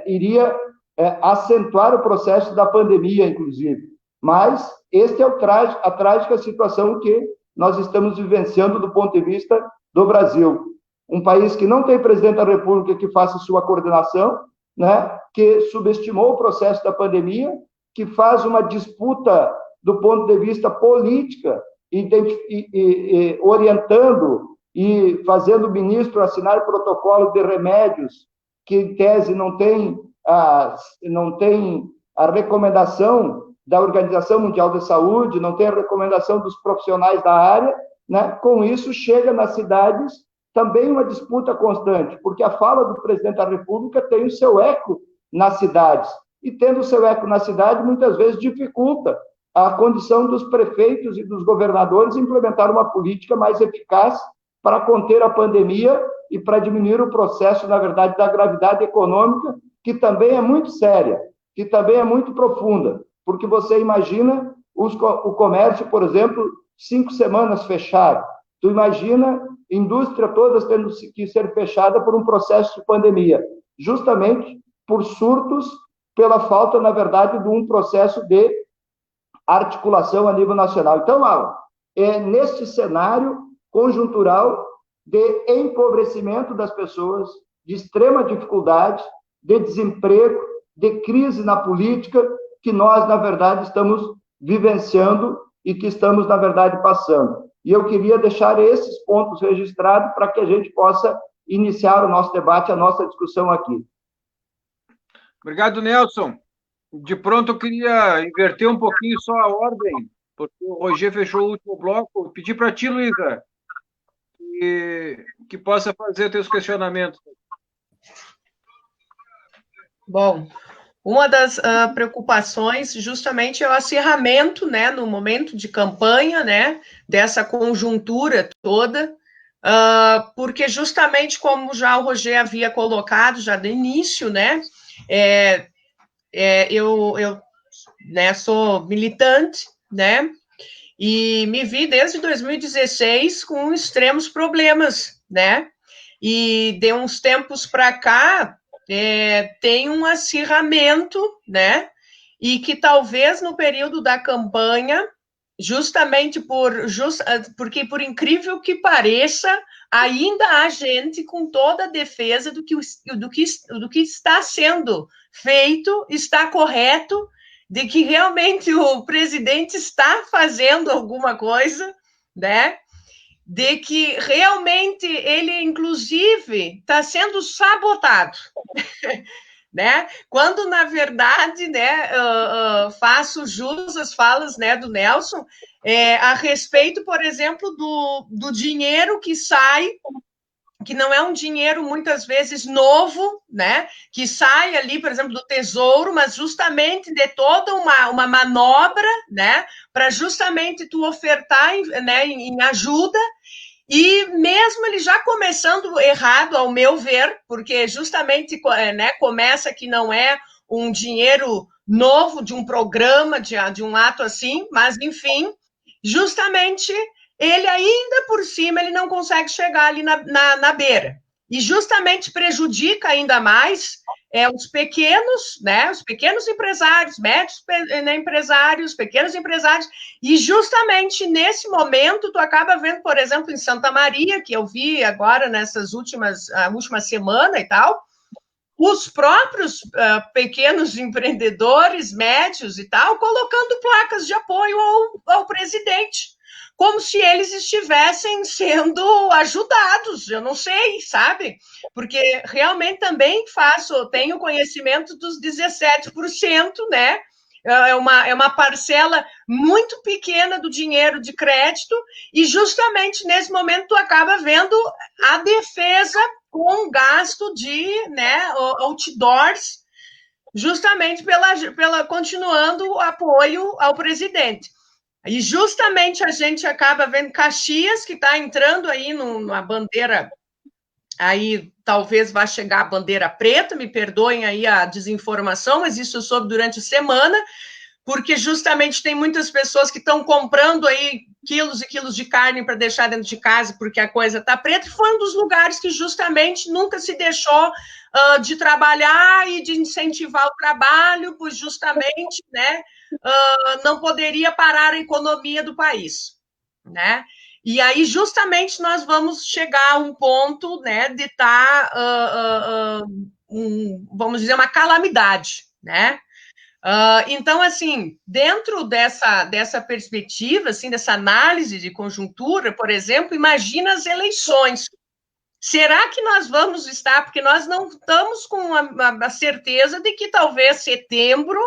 iria acentuar o processo da pandemia, inclusive. Mas este é a trágica situação que nós estamos vivenciando do ponto de vista do Brasil. Um país que não tem presidente da República que faça sua coordenação, né, que subestimou o processo da pandemia, que faz uma disputa do ponto de vista política, orientando e fazendo o ministro assinar protocolo de remédios que, em tese, não tem a recomendação da Organização Mundial da Saúde, não tem a recomendação dos profissionais da área, né? Com isso, chega nas cidades também uma disputa constante, porque a fala do presidente da República tem o seu eco nas cidades. E tendo seu eco na cidade, muitas vezes dificulta a condição dos prefeitos e dos governadores implementar uma política mais eficaz para conter a pandemia e para diminuir o processo, na verdade, da gravidade econômica, que também é muito séria, que também é muito profunda, porque você imagina o comércio, por exemplo, 5 semanas fechado. Tu imagina indústria todas tendo que ser fechada por um processo de pandemia, justamente por surtos, pela falta, na verdade, de um processo de articulação a nível nacional. Então, Alan, neste cenário conjuntural de empobrecimento das pessoas, de extrema dificuldade, de desemprego, de crise na política, que nós, na verdade, estamos vivenciando e que estamos, na verdade, passando. E eu queria deixar esses pontos registrados para que a gente possa iniciar o nosso debate, a nossa discussão aqui. Obrigado, Nelson. De pronto, eu queria inverter um pouquinho só a ordem, porque o Roger fechou o último bloco. Pedir para ti, Luísa, que possa fazer teus questionamentos. Bom, uma das preocupações justamente é o acirramento, né, no momento de campanha, né, dessa conjuntura toda, porque justamente como já o Roger havia colocado já no início, né, eu né, sou militante, né, e me vi desde 2016 com extremos problemas, né, e de uns tempos para cá tem um acirramento, né, e que talvez no período da campanha, justamente porque, por incrível que pareça, ainda há gente com toda a defesa do que está sendo feito, está correto, de que realmente o presidente está fazendo alguma coisa, né? De que realmente ele, inclusive, está sendo sabotado, né? Quando, na verdade, né, faço jus às falas, né, do Nelson, a respeito, por exemplo, do dinheiro que sai, que não é um dinheiro, muitas vezes, novo, né, que sai ali, por exemplo, do Tesouro, mas justamente de toda uma manobra, né, para justamente tu ofertar, né, em ajuda, e mesmo ele já começando errado, ao meu ver, porque justamente, né, começa que não é um dinheiro novo de um programa, de um ato assim, mas, enfim, justamente ele ainda por cima, ele não consegue chegar ali na beira. E justamente prejudica ainda mais os pequenos, né, os pequenos empresários, médios empresários, pequenos empresários, e justamente nesse momento tu acaba vendo, por exemplo, em Santa Maria, que eu vi agora nessas última semana e tal, os próprios pequenos empreendedores, médios e tal, colocando placas de apoio ao presidente, como se eles estivessem sendo ajudados, eu não sei, sabe? Porque realmente também tenho conhecimento dos 17%, né? É uma parcela muito pequena do dinheiro de crédito, e justamente nesse momento tu acaba vendo a defesa com gasto de, né, outdoors, justamente continuando o apoio ao presidente. E justamente a gente acaba vendo Caxias, que está entrando aí numa bandeira, aí talvez vá chegar a bandeira preta, me perdoem aí a desinformação, mas isso eu soube durante a semana, porque justamente tem muitas pessoas que estão comprando aí quilos e quilos de carne para deixar dentro de casa, porque a coisa está preta, e foi um dos lugares que justamente nunca se deixou de trabalhar e de incentivar o trabalho, pois justamente, né, não poderia parar a economia do país, né? E aí, justamente, nós vamos chegar a um ponto, né, de estar, vamos dizer, uma calamidade, né? Então, assim, dentro dessa perspectiva, assim, dessa análise de conjuntura, por exemplo, imagina as eleições. Será que nós vamos estar, porque nós não estamos com a certeza de que talvez setembro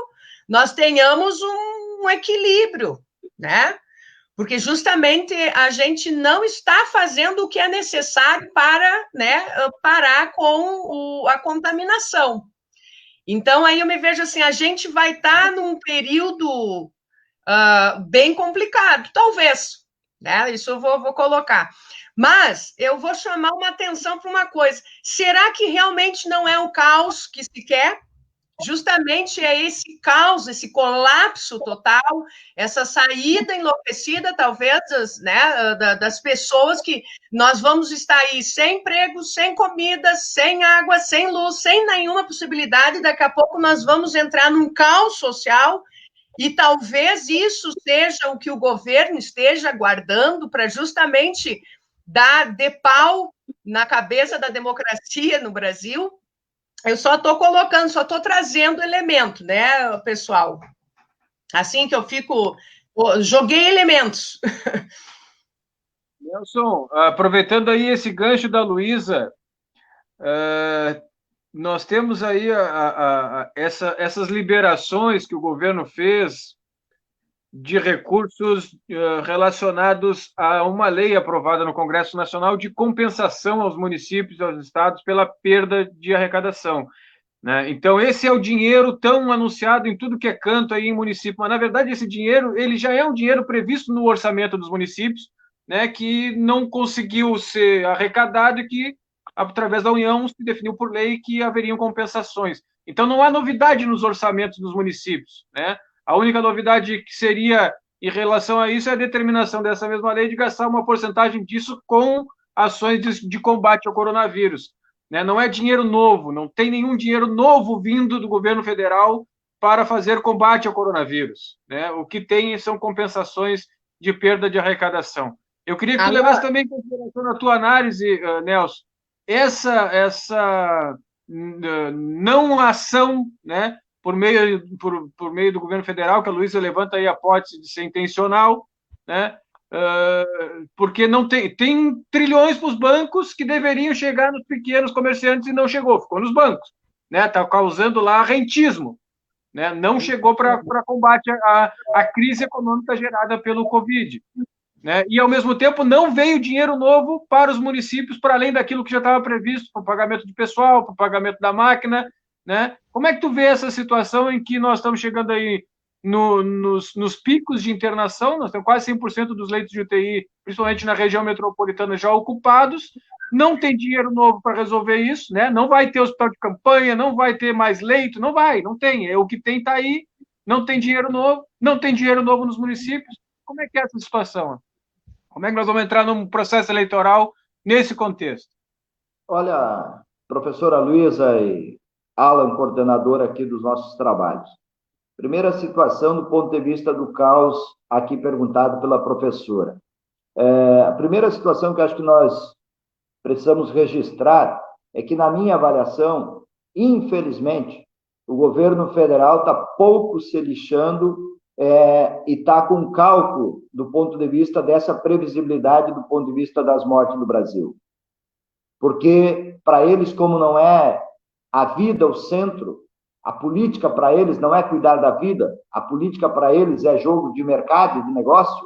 nós tenhamos um equilíbrio, né? Porque justamente a gente não está fazendo o que é necessário para, né, parar com a contaminação. Então, aí eu me vejo assim, a gente vai estar num período bem complicado, talvez, né? Isso eu vou colocar. Mas eu vou chamar uma atenção para uma coisa. Será que realmente não é o caos que se quer? Justamente é esse caos, esse colapso total, essa saída enlouquecida, talvez, das pessoas, que nós vamos estar aí sem emprego, sem comida, sem água, sem luz, sem nenhuma possibilidade. Daqui a pouco nós vamos entrar num caos social, e talvez isso seja o que o governo esteja guardando para justamente dar de pau na cabeça da democracia no Brasil. Eu só estou colocando, só estou trazendo elemento, né, pessoal? Assim que eu fico... Joguei elementos. Nelson, aproveitando aí esse gancho da Luísa, nós temos aí essas liberações que o governo fez de recursos relacionados a uma lei aprovada no Congresso Nacional de compensação aos municípios e aos estados pela perda de arrecadação, né? Então, esse é o dinheiro tão anunciado em tudo que é canto aí em município, mas, na verdade, esse dinheiro ele já é um dinheiro previsto no orçamento dos municípios, né, que não conseguiu ser arrecadado e que, através da União, se definiu por lei que haveriam compensações. Então, não há novidade nos orçamentos dos municípios, né? A única novidade que seria em relação a isso é a determinação dessa mesma lei de gastar uma porcentagem disso com ações de combate ao coronavírus, né? Não é dinheiro novo, não tem nenhum dinheiro novo vindo do governo federal para fazer combate ao coronavírus, né? O que tem são compensações de perda de arrecadação. Eu queria que tu levasse também em consideração na tua análise, Nelson, essa não ação, né, por meio do governo federal, que a Luísa levanta aí a hipótese de ser intencional, né, porque não tem trilhões para os bancos que deveriam chegar nos pequenos comerciantes e não chegou, ficou nos bancos, né, está causando lá rentismo, né, não chegou para combate à crise econômica gerada pelo Covid, né, e ao mesmo tempo não veio dinheiro novo para os municípios, para além daquilo que já estava previsto, para o pagamento de pessoal, para o pagamento da máquina, né? Como é que tu vê essa situação em que nós estamos chegando aí nos picos de internação? Nós temos quase 100% dos leitos de UTI, principalmente na região metropolitana, já ocupados, não tem dinheiro novo para resolver isso, né? Não vai ter hospital de campanha, não vai ter mais leito, não tem, o que tem está aí, não tem dinheiro novo, não tem dinheiro novo nos municípios. Como é que é essa situação? Como é que nós vamos entrar num processo eleitoral nesse contexto? Olha, professora Luísa e Alan, coordenador aqui dos nossos trabalhos. Primeira situação do ponto de vista do caos, aqui perguntado pela professora. A primeira situação que acho que nós precisamos registrar é que, na minha avaliação, infelizmente, o governo federal está pouco se lixando e está com cálculo do ponto de vista dessa previsibilidade do ponto de vista das mortes no Brasil. Porque, para eles, como não é a vida o centro, a política para eles não é cuidar da vida, a política para eles é jogo de mercado, de negócio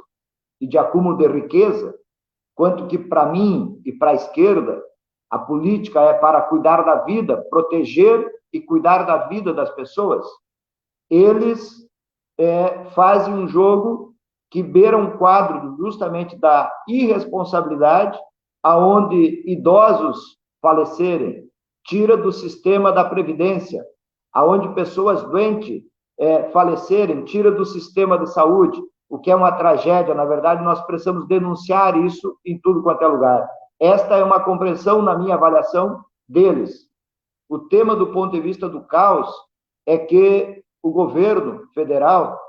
e de acúmulo de riqueza, quanto que para mim e para a esquerda, a política é para cuidar da vida, proteger e cuidar da vida das pessoas. Eles fazem um jogo que beira um quadro justamente da irresponsabilidade, aonde idosos falecerem, tira do sistema da Previdência, aonde pessoas doentes falecerem, tira do sistema de saúde, o que é uma tragédia. Na verdade, nós precisamos denunciar isso em tudo quanto é lugar. Esta é uma compreensão, na minha avaliação, deles. O tema do ponto de vista do caos é que o governo federal,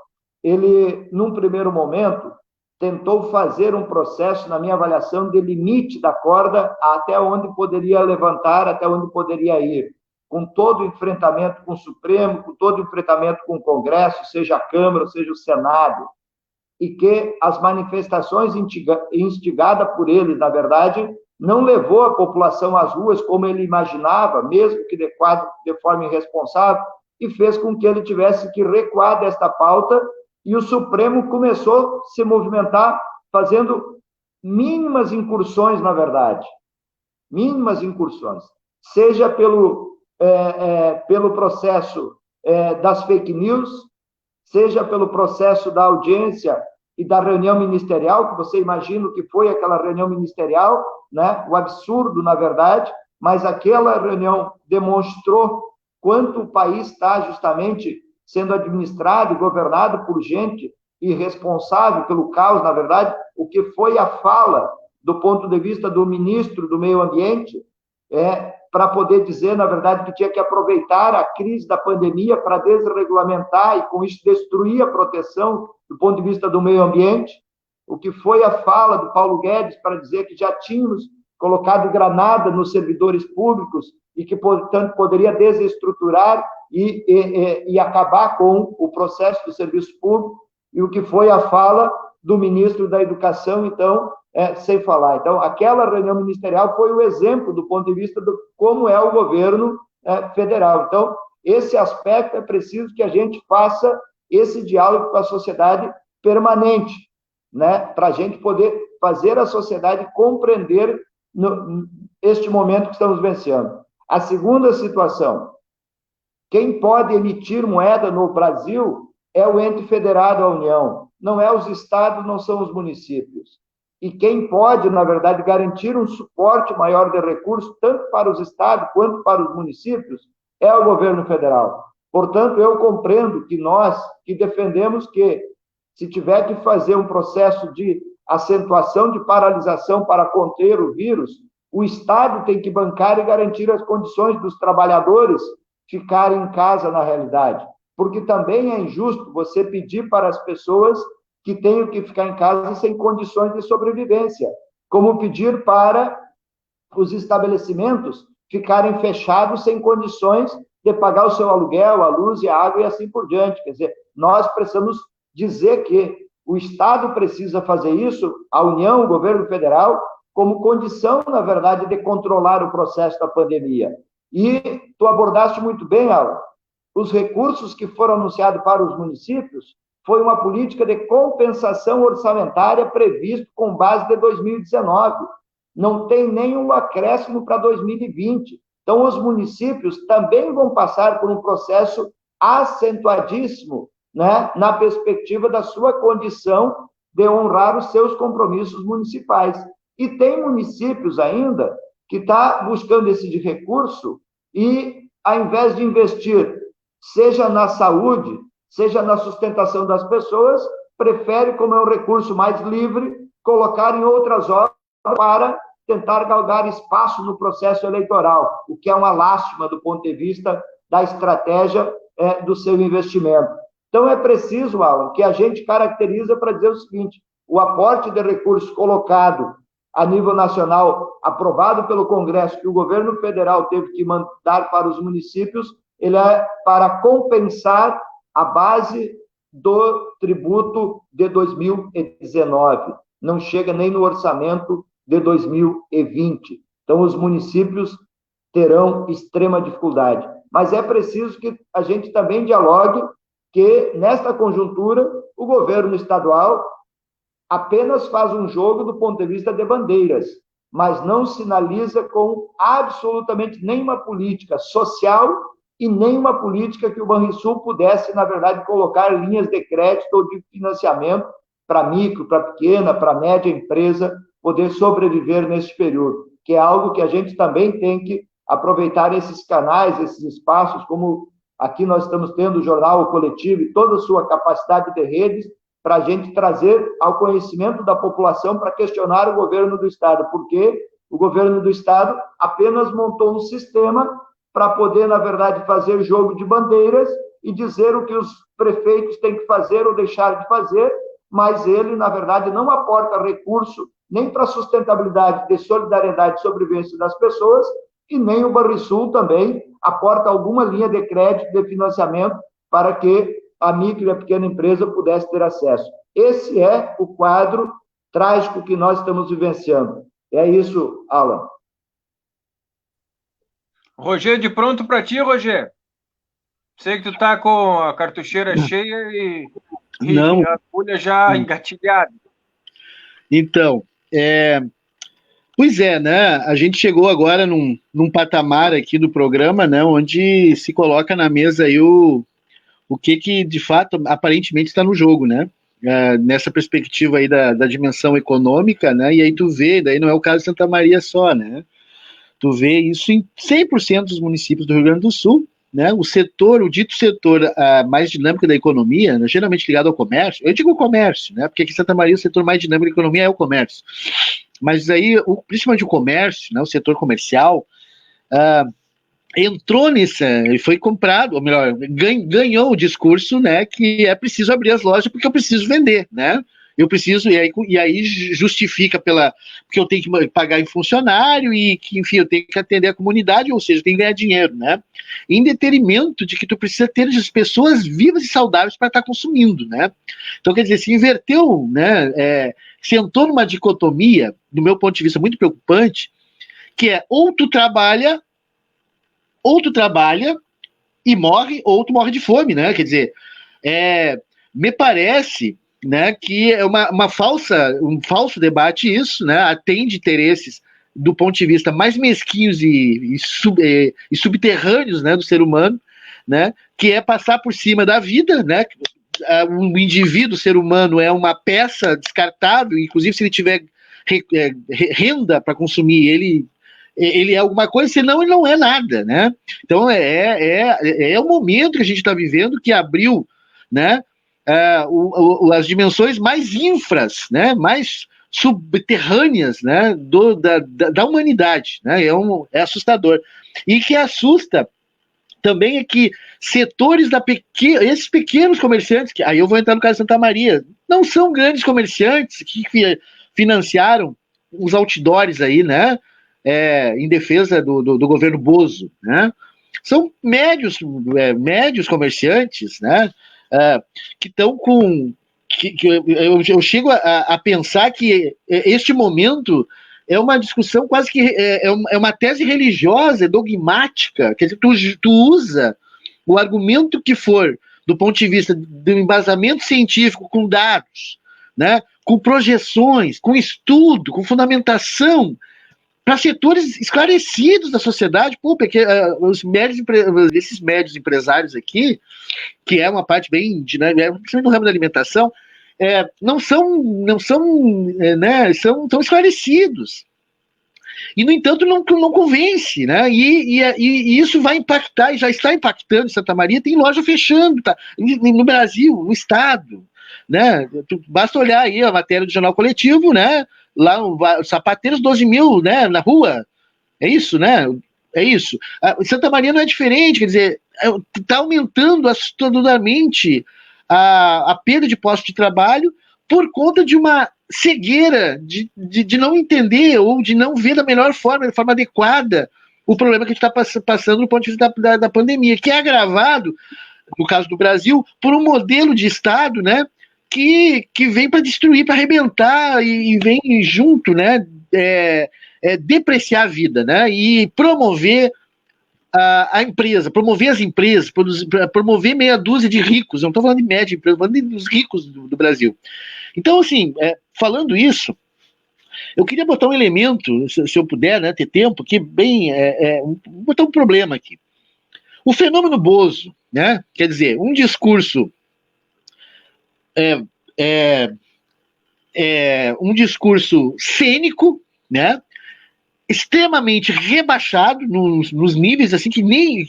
ele, num primeiro momento, tentou fazer um processo, na minha avaliação, de limite da corda até onde poderia levantar, até onde poderia ir, com todo o enfrentamento com o Supremo, com todo o enfrentamento com o Congresso, seja a Câmara, seja o Senado, e que as manifestações instigadas por ele, na verdade, não levou a população às ruas como ele imaginava, mesmo que de forma irresponsável, e fez com que ele tivesse que recuar desta pauta, e o Supremo começou a se movimentar fazendo mínimas incursões, na verdade. Mínimas incursões. Seja pelo pelo processo das fake news, seja pelo processo da audiência e da reunião ministerial, que você imagina o que foi aquela reunião ministerial, né? O absurdo, na verdade, mas aquela reunião demonstrou quanto o país está justamente sendo administrado e governado por gente irresponsável pelo caos, na verdade, o que foi a fala do ponto de vista do ministro do Meio Ambiente, para poder dizer, na verdade, que tinha que aproveitar a crise da pandemia para desregulamentar e, com isso, destruir a proteção do ponto de vista do meio ambiente, o que foi a fala do Paulo Guedes para dizer que já tínhamos colocado granada nos servidores públicos e que, portanto, poderia desestruturar e acabar com o processo do serviço público, e o que foi a fala do ministro da Educação, então, sem falar. Então, aquela reunião ministerial foi o exemplo do ponto de vista de como é o governo federal. Então, esse aspecto é preciso que a gente faça esse diálogo com a sociedade permanente, né, para a gente poder fazer a sociedade compreender este momento que estamos vencendo. A segunda situação, quem pode emitir moeda no Brasil é o ente federado à União, não é os estados, não são os municípios. E quem pode, na verdade, garantir um suporte maior de recursos, tanto para os estados quanto para os municípios, é o governo federal. Portanto, eu compreendo que nós, que defendemos que, se tiver que fazer um processo de acentuação de paralisação para conter o vírus, o Estado tem que bancar e garantir as condições dos trabalhadores ficarem em casa na realidade. Porque também é injusto você pedir para as pessoas que tenham que ficar em casa sem condições de sobrevivência, como pedir para os estabelecimentos ficarem fechados sem condições de pagar o seu aluguel, a luz e a água e assim por diante. Quer dizer, nós precisamos dizer que o Estado precisa fazer isso, a União, o governo federal, como condição, na verdade, de controlar o processo da pandemia. E tu abordaste muito bem, Alan, os recursos que foram anunciados para os municípios foi uma política de compensação orçamentária previsto com base de 2019. Não tem nenhum acréscimo para 2020. Então, os municípios também vão passar por um processo acentuadíssimo, né, na perspectiva da sua condição de honrar os seus compromissos municipais. E tem municípios ainda que está buscando esse de recurso e, ao invés de investir, seja na saúde, seja na sustentação das pessoas, prefere, como é um recurso mais livre, colocar em outras obras para tentar galgar espaço no processo eleitoral, o que é uma lástima do ponto de vista da estratégia do seu investimento. Então, é preciso, Alan, que a gente caracteriza para dizer o seguinte: o aporte de recursos colocado a nível nacional, aprovado pelo Congresso, que o governo federal teve que mandar para os municípios, ele é para compensar a base do tributo de 2019. Não chega nem no orçamento de 2020. Então, os municípios terão extrema dificuldade. Mas é preciso que a gente também dialogue que, nesta conjuntura, o governo estadual apenas faz um jogo do ponto de vista de bandeiras, mas não sinaliza com absolutamente nenhuma política social e nenhuma política que o Banrisul pudesse, na verdade, colocar linhas de crédito ou de financiamento para micro, para pequena, para média empresa poder sobreviver nesse período, que é algo que a gente também tem que aproveitar esses canais, esses espaços, como aqui nós estamos tendo o Jornal O Coletivo e toda a sua capacidade de redes, para a gente trazer ao conhecimento da população para questionar o governo do Estado, porque o governo do Estado apenas montou um sistema para poder, na verdade, fazer jogo de bandeiras e dizer o que os prefeitos têm que fazer ou deixar de fazer, mas ele, na verdade, não aporta recurso nem para a sustentabilidade de solidariedade e sobrevivência das pessoas, e nem o Banrisul também aporta alguma linha de crédito, de financiamento, para que a micro e a pequena empresa pudesse ter acesso. Esse é o quadro trágico que nós estamos vivenciando. É isso, Alan. Roger, de pronto para ti, Roger. Sei que tu está com a cartucheira cheia e a agulha já engatilhada. Então, Pois é, né? A gente chegou agora num patamar aqui do programa, né, onde se coloca na mesa aí o que de fato aparentemente está no jogo, né? Nessa perspectiva aí da dimensão econômica, né? E aí tu vê, daí não é o caso de Santa Maria só, né? Tu vê isso em 100% dos municípios do Rio Grande do Sul, né? O dito setor mais dinâmico da economia, né, geralmente ligado ao comércio, eu digo comércio, né? Porque aqui em Santa Maria o setor mais dinâmico da economia é o comércio. Mas aí, principalmente o comércio, né, o setor comercial, entrou e foi comprado, ou melhor, ganhou o discurso, né, que é preciso abrir as lojas porque eu preciso vender, né? Eu preciso, e aí justifica porque eu tenho que pagar em funcionário e que, enfim, eu tenho que atender a comunidade, ou seja, eu tenho que ganhar dinheiro, né? Em detrimento de que tu precisa ter as pessoas vivas e saudáveis para estar consumindo, né? Então, quer dizer, se inverteu, né? Sentou numa dicotomia, do meu ponto de vista, muito preocupante, que é ou tu trabalha e morre, ou tu morre de fome, né? Quer dizer, me parece, né, que é um falso debate isso, né? Atende interesses do ponto de vista mais mesquinhos e subterrâneos, né, do ser humano, né? Que é passar por cima da vida, né? Um indivíduo, o ser humano, é uma peça descartável, inclusive se ele tiver renda para consumir, ele é alguma coisa, senão ele não é nada, né? Então é o momento que a gente está vivendo que abriu, né, as dimensões mais infras, né, mais subterrâneas, né, da humanidade, né? É assustador. E que assusta também é que setores esses pequenos comerciantes, que aí eu vou entrar no caso de Santa Maria, não são grandes comerciantes que financiaram os outdoors aí, né? Em defesa do governo Bozo, né? São médios comerciantes, né? Que estão com... eu chego a pensar que este momento é uma discussão quase que... é uma tese religiosa, dogmática. Quer dizer, tu usa o argumento que for, do ponto de vista do embasamento científico, com dados, né? Com projeções, com estudo, com fundamentação, para setores esclarecidos da sociedade, porque esses médios empresários aqui, que é uma parte bem dinâmica, principalmente no ramo da alimentação, não são esclarecidos. E, no entanto, não convence, né? E isso vai impactar, e já está impactando em Santa Maria, tem loja fechando, tá? No Brasil, no Estado, né? Basta olhar aí a matéria do Jornal Coletivo, né? Lá, sapateiros 12 mil, né, na rua, é isso, né? É isso. Santa Maria não é diferente, quer dizer, está aumentando assustadoramente a perda de posto de trabalho por conta de uma cegueira de não entender ou de não ver da melhor forma, de forma adequada, o problema que a gente está passando do ponto de vista da pandemia, que é agravado, no caso do Brasil, por um modelo de Estado, né, que vem para destruir, para arrebentar e vem junto, né, depreciar a vida, né, e promover a empresa, promover as empresas, promover meia dúzia de ricos. Eu não estou falando de média empresa, estou falando dos ricos do Brasil. Então, assim, falando isso, eu queria botar um elemento, se eu puder, né, ter tempo, que botar um problema aqui. O fenômeno Bozo, né, quer dizer, um discurso um discurso cênico, né, extremamente rebaixado nos níveis assim que nem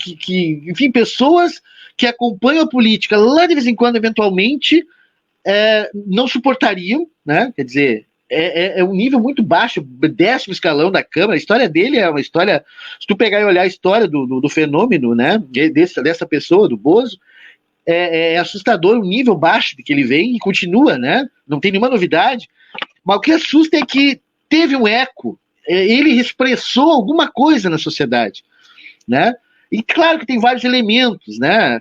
enfim, pessoas que acompanham a política lá de vez em quando eventualmente não suportariam, né? Quer dizer, é um nível muito baixo, 10º escalão da Câmara. A história dele é uma história, se tu pegar e olhar a história do fenômeno, né, dessa pessoa, do Bozo, é assustador o nível baixo que ele vem e continua, né? Não tem nenhuma novidade. Mas o que assusta é que teve um eco, ele expressou alguma coisa na sociedade, né? E claro que tem vários elementos, né?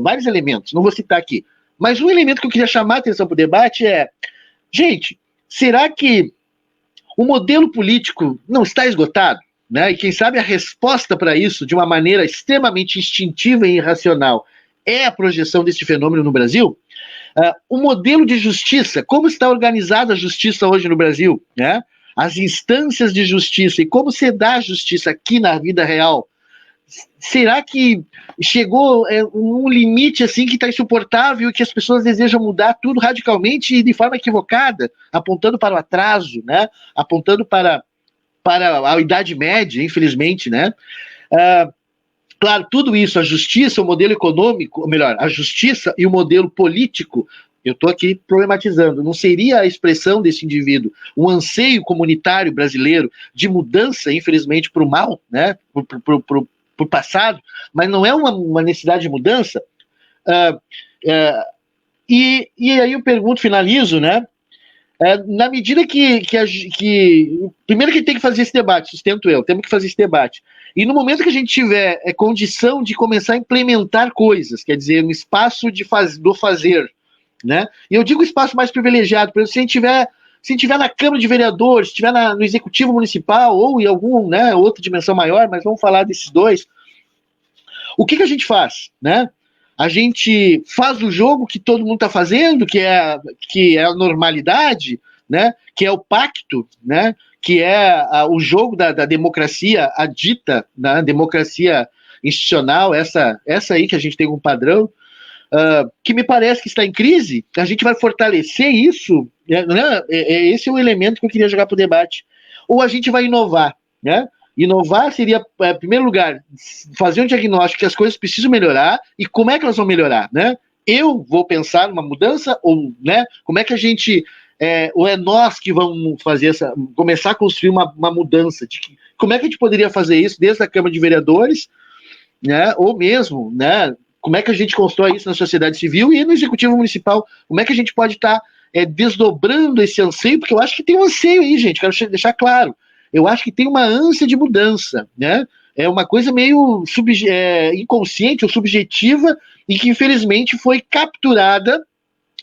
Vários elementos, não vou citar aqui. Mas um elemento que eu queria chamar a atenção para o debate é, gente, será que o modelo político não está esgotado? Né? E quem sabe a resposta para isso, de uma maneira extremamente instintiva e irracional, é a projeção desse fenômeno no Brasil? O modelo de justiça, como está organizada a justiça hoje no Brasil, né? as instâncias de justiça e como se dá justiça aqui na vida real, será que chegou um limite assim que está insuportável e que as pessoas desejam mudar tudo radicalmente e de forma equivocada, apontando para o atraso, né? Apontando para a Idade Média, infelizmente, né? Claro, tudo isso, a justiça, o modelo econômico, ou melhor, a justiça e o modelo político, eu estou aqui problematizando, não seria a expressão desse indivíduo, um anseio comunitário brasileiro de mudança, infelizmente, para o mal, né? Para o passado, mas não é uma necessidade de mudança. E aí eu pergunto, finalizo, né? Na medida que primeiro que tem que fazer esse debate, sustento eu, temos que fazer esse debate. E no momento que a gente tiver condição de começar a implementar coisas, quer dizer, no espaço do fazer, né? E eu digo espaço mais privilegiado, por exemplo, se a gente tiver na Câmara de Vereadores, se estiver no Executivo Municipal ou em algum, né, outra dimensão maior, mas vamos falar desses dois, o que a gente faz, né? A gente faz o jogo que todo mundo está fazendo, que é a normalidade, né? Que é o pacto, né? Que é o jogo da democracia, a dita, né? Democracia institucional, essa aí que a gente tem como padrão, que me parece que está em crise. A gente vai fortalecer isso, né? Esse é o elemento que eu queria jogar para o debate. Ou a gente vai inovar, né? Inovar seria, em primeiro lugar, fazer um diagnóstico que as coisas precisam melhorar e como é que elas vão melhorar, né? Eu vou pensar numa mudança ou, né? Como é que a gente, ou é nós que vamos fazer começar a construir uma mudança? Como é que a gente poderia fazer isso desde a Câmara de Vereadores, né? Ou mesmo, né? Como é que a gente constrói isso na sociedade civil e no Executivo Municipal? Como é que a gente pode estar desdobrando esse anseio? Porque eu acho que tem um anseio aí, gente, quero deixar claro. Eu acho que tem uma ânsia de mudança, né? É uma coisa meio inconsciente ou subjetiva e que, infelizmente, foi capturada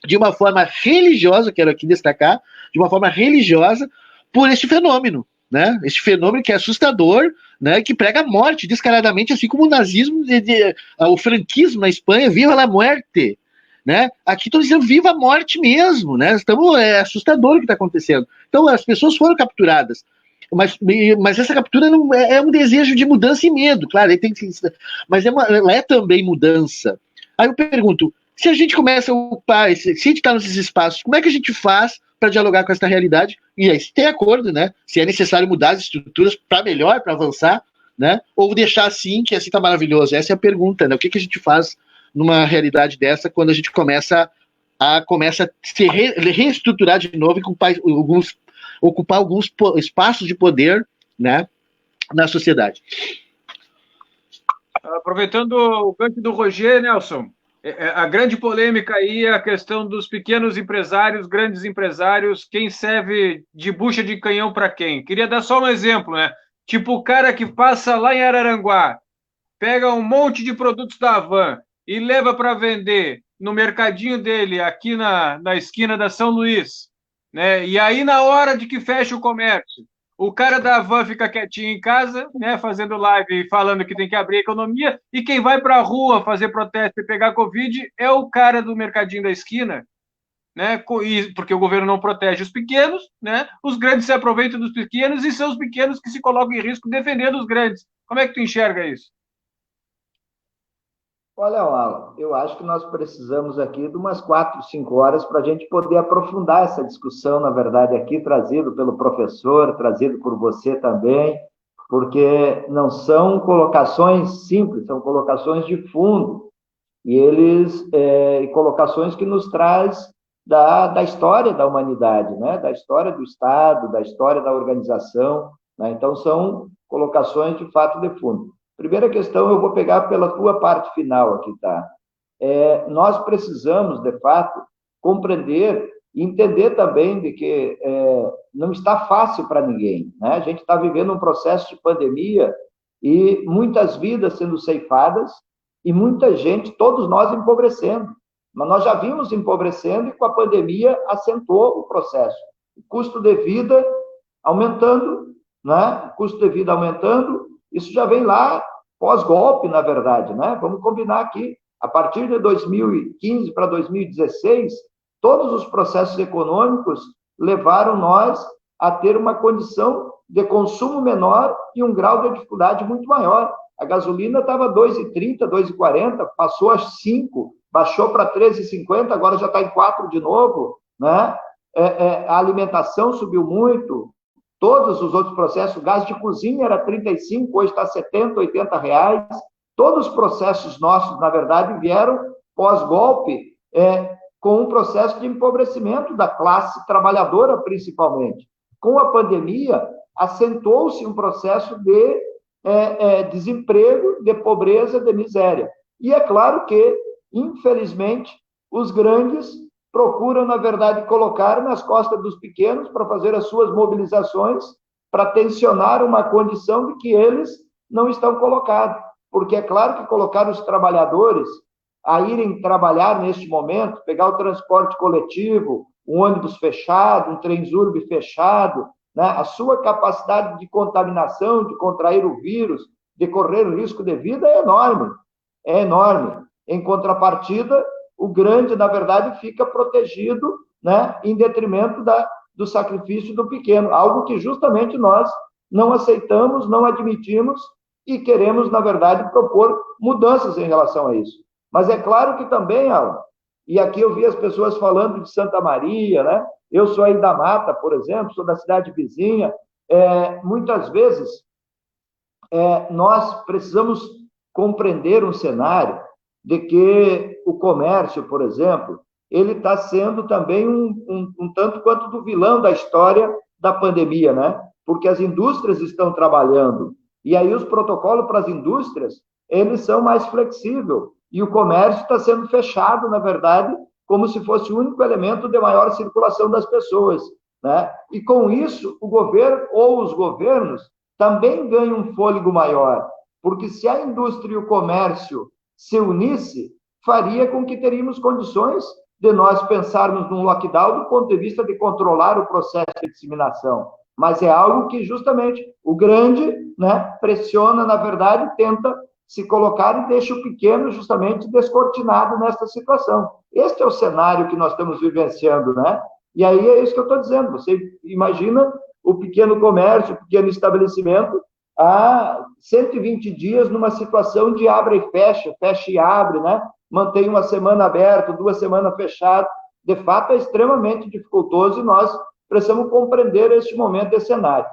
de uma forma religiosa, quero aqui destacar, de uma forma religiosa, por este fenômeno, né? Este fenômeno que é assustador, né? Que prega a morte descaradamente, assim como o nazismo, o franquismo na Espanha, viva la muerte, né? Aqui estão dizendo viva a morte mesmo, né? É assustador o que está acontecendo. Então, as pessoas foram capturadas. Mas essa captura não é um desejo de mudança e medo, claro, mas ela é também mudança. Aí eu pergunto, se a gente começa a ocupar, se a gente está nesses espaços, como é que a gente faz para dialogar com essa realidade? E aí, se tem acordo, né? Se é necessário mudar as estruturas para melhor, para avançar, né? Ou deixar assim, que assim está maravilhoso? Essa é a pergunta, né? O que a gente faz numa realidade dessa quando a gente começa a se reestruturar de novo e ocupar alguns espaços de poder, né, na sociedade. Aproveitando o gancho do Roger, Nelson, a grande polêmica aí é a questão dos pequenos empresários, grandes empresários, quem serve de bucha de canhão para quem. Queria dar só um exemplo, né? Tipo o cara que passa lá em Araranguá, pega um monte de produtos da Havan e leva para vender no mercadinho dele, aqui na esquina da São Luís, né? E aí, na hora de que fecha o comércio, o cara da Havan fica quietinho em casa, né, fazendo live e falando que tem que abrir a economia, e quem vai para a rua fazer protesto e pegar Covid é o cara do mercadinho da esquina, né? Porque o governo não protege os pequenos, né? Os grandes se aproveitam dos pequenos e são os pequenos que se colocam em risco defendendo os grandes. Como é que tu enxerga isso? Olha, Alan, eu acho que nós precisamos aqui de umas 4, 5 horas para a gente poder aprofundar essa discussão, na verdade, aqui trazido pelo professor, trazido por você também, porque não são colocações simples, são colocações de fundo, e colocações que nos traz da história da humanidade, né? Da história do Estado, da história da organização, né? Então, são colocações de fato de fundo. Primeira questão, eu vou pegar pela tua parte final aqui, tá? Nós precisamos, de fato, compreender e entender também de que não está fácil para ninguém, né? A gente está vivendo um processo de pandemia e muitas vidas sendo ceifadas e muita gente, todos nós empobrecendo. Mas nós já vimos empobrecendo e com a pandemia acentuou o processo. O custo de vida aumentando, né? O custo de vida aumentando. Isso já vem lá pós-golpe, na verdade, né? Vamos combinar aqui, a partir de 2015 para 2016, todos os processos econômicos levaram nós a ter uma condição de consumo menor e um grau de dificuldade muito maior. A gasolina estava 2,30, 2,40, passou a 5, baixou para 13,50, agora já está em 4 de novo, né? A alimentação subiu muito, todos os outros processos, o gás de cozinha era 35, hoje está 70, 80 reais. Todos os processos nossos, na verdade, vieram pós-golpe, com um processo de empobrecimento da classe trabalhadora, principalmente. Com a pandemia, acentuou-se um processo de desemprego, de pobreza, de miséria. E é claro que, infelizmente, os grandes procuram, na verdade, colocar nas costas dos pequenos para fazer as suas mobilizações, para tensionar uma condição de que eles não estão colocados. Porque é claro que colocar os trabalhadores a irem trabalhar neste momento, pegar o transporte coletivo, um ônibus fechado, um trenzurbe fechado, né? A sua capacidade de contaminação, de contrair o vírus, de correr risco de vida é enorme. É enorme. Em contrapartida, o grande, na verdade, fica protegido, né, em detrimento do sacrifício do pequeno, algo que justamente nós não aceitamos, não admitimos e queremos, na verdade, propor mudanças em relação a isso. Mas é claro que também, Alan, e aqui eu vi as pessoas falando de Santa Maria, né? Eu sou aí da Mata, por exemplo, sou da cidade vizinha. Muitas vezes, nós precisamos compreender um cenário de que o comércio, por exemplo, ele está sendo também um tanto quanto do vilão da história da pandemia, né? Porque as indústrias estão trabalhando, e aí os protocolos para as indústrias, eles são mais flexíveis, e o comércio está sendo fechado, na verdade, como se fosse o único elemento de maior circulação das pessoas, né? E com isso, o governo ou os governos também ganham um fôlego maior, porque se a indústria e o comércio se unisse, faria com que teríamos condições de nós pensarmos num lockdown do ponto de vista de controlar o processo de disseminação. Mas é algo que justamente o grande, né, pressiona, na verdade, tenta se colocar e deixa o pequeno justamente descortinado nessa situação. Este é o cenário que nós estamos vivenciando, né? E aí é isso que eu estou dizendo. Você imagina o pequeno comércio, o pequeno estabelecimento, há 120 dias numa situação de abre e fecha, fecha e abre, né? Mantém uma semana aberta, 2 semanas fechado. De fato, é extremamente dificultoso e nós precisamos compreender este momento, esse cenário.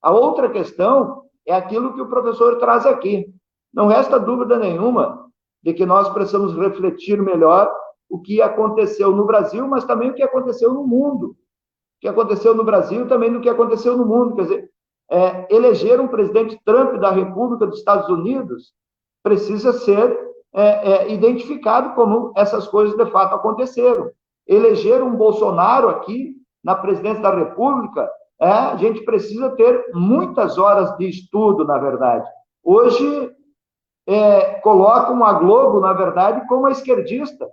A outra questão é aquilo que o professor traz aqui. Não resta dúvida nenhuma de que nós precisamos refletir melhor o que aconteceu no Brasil, mas também o que aconteceu no mundo. O que aconteceu no Brasil também o que aconteceu no mundo. Quer dizer, eleger um presidente Trump da República dos Estados Unidos precisa ser identificado como essas coisas de fato aconteceram. Eleger um Bolsonaro aqui na presidência da República, a gente precisa ter muitas horas de estudo, na verdade. Hoje, colocam a Globo, na verdade, como a esquerdista,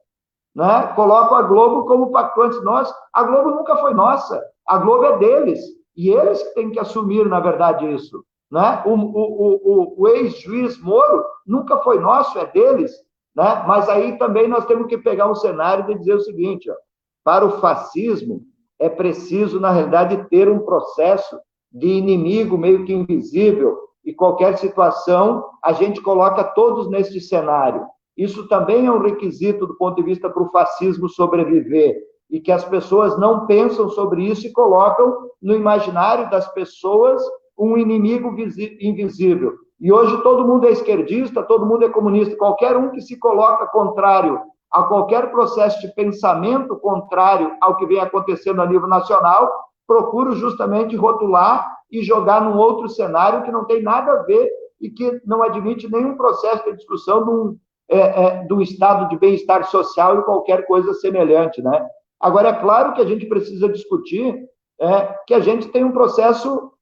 né? Colocam a Globo como pactuantes nós. A Globo nunca foi nossa, a Globo é deles, e eles que têm que assumir, na verdade, isso, né? O ex-juiz Moro nunca foi nosso, é deles, né? Mas aí também nós temos que pegar um cenário de dizer o seguinte, ó, para o fascismo é preciso, na realidade, ter um processo de inimigo meio que invisível, e qualquer situação, a gente coloca todos neste cenário. Isso também é um requisito do ponto de vista para o fascismo sobreviver, e que as pessoas não pensam sobre isso e colocam no imaginário das pessoas um inimigo invisível. E hoje todo mundo é esquerdista, todo mundo é comunista, qualquer um que se coloca contrário a qualquer processo de pensamento contrário ao que vem acontecendo a nível nacional, procura justamente rotular e jogar num outro cenário que não tem nada a ver e que não admite nenhum processo de discussão de um estado de bem-estar social e qualquer coisa semelhante, né? Agora, é claro que a gente precisa discutir que a gente tem um processo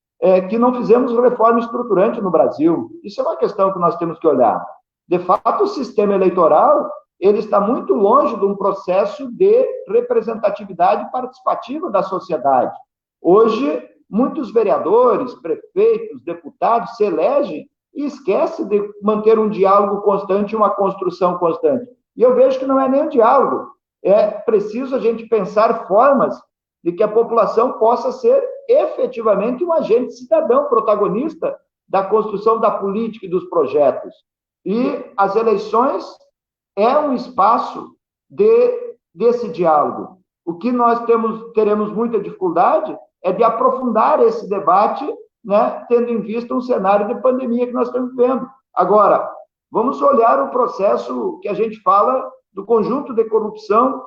que não fizemos reforma estruturante no Brasil. Isso é uma questão que nós temos que olhar. De fato, o sistema eleitoral ele está muito longe de um processo de representatividade participativa da sociedade. Hoje, muitos vereadores, prefeitos, deputados se elegem e esquecem de manter um diálogo constante e uma construção constante. E eu vejo que não é nem um diálogo, é preciso a gente pensar formas de que a população possa ser efetivamente um agente cidadão protagonista da construção da política e dos projetos. E as eleições é um espaço desse diálogo. O que nós teremos muita dificuldade é de aprofundar esse debate, né, tendo em vista um cenário de pandemia que nós estamos vivendo. Agora, vamos olhar o processo que a gente fala do conjunto de corrupção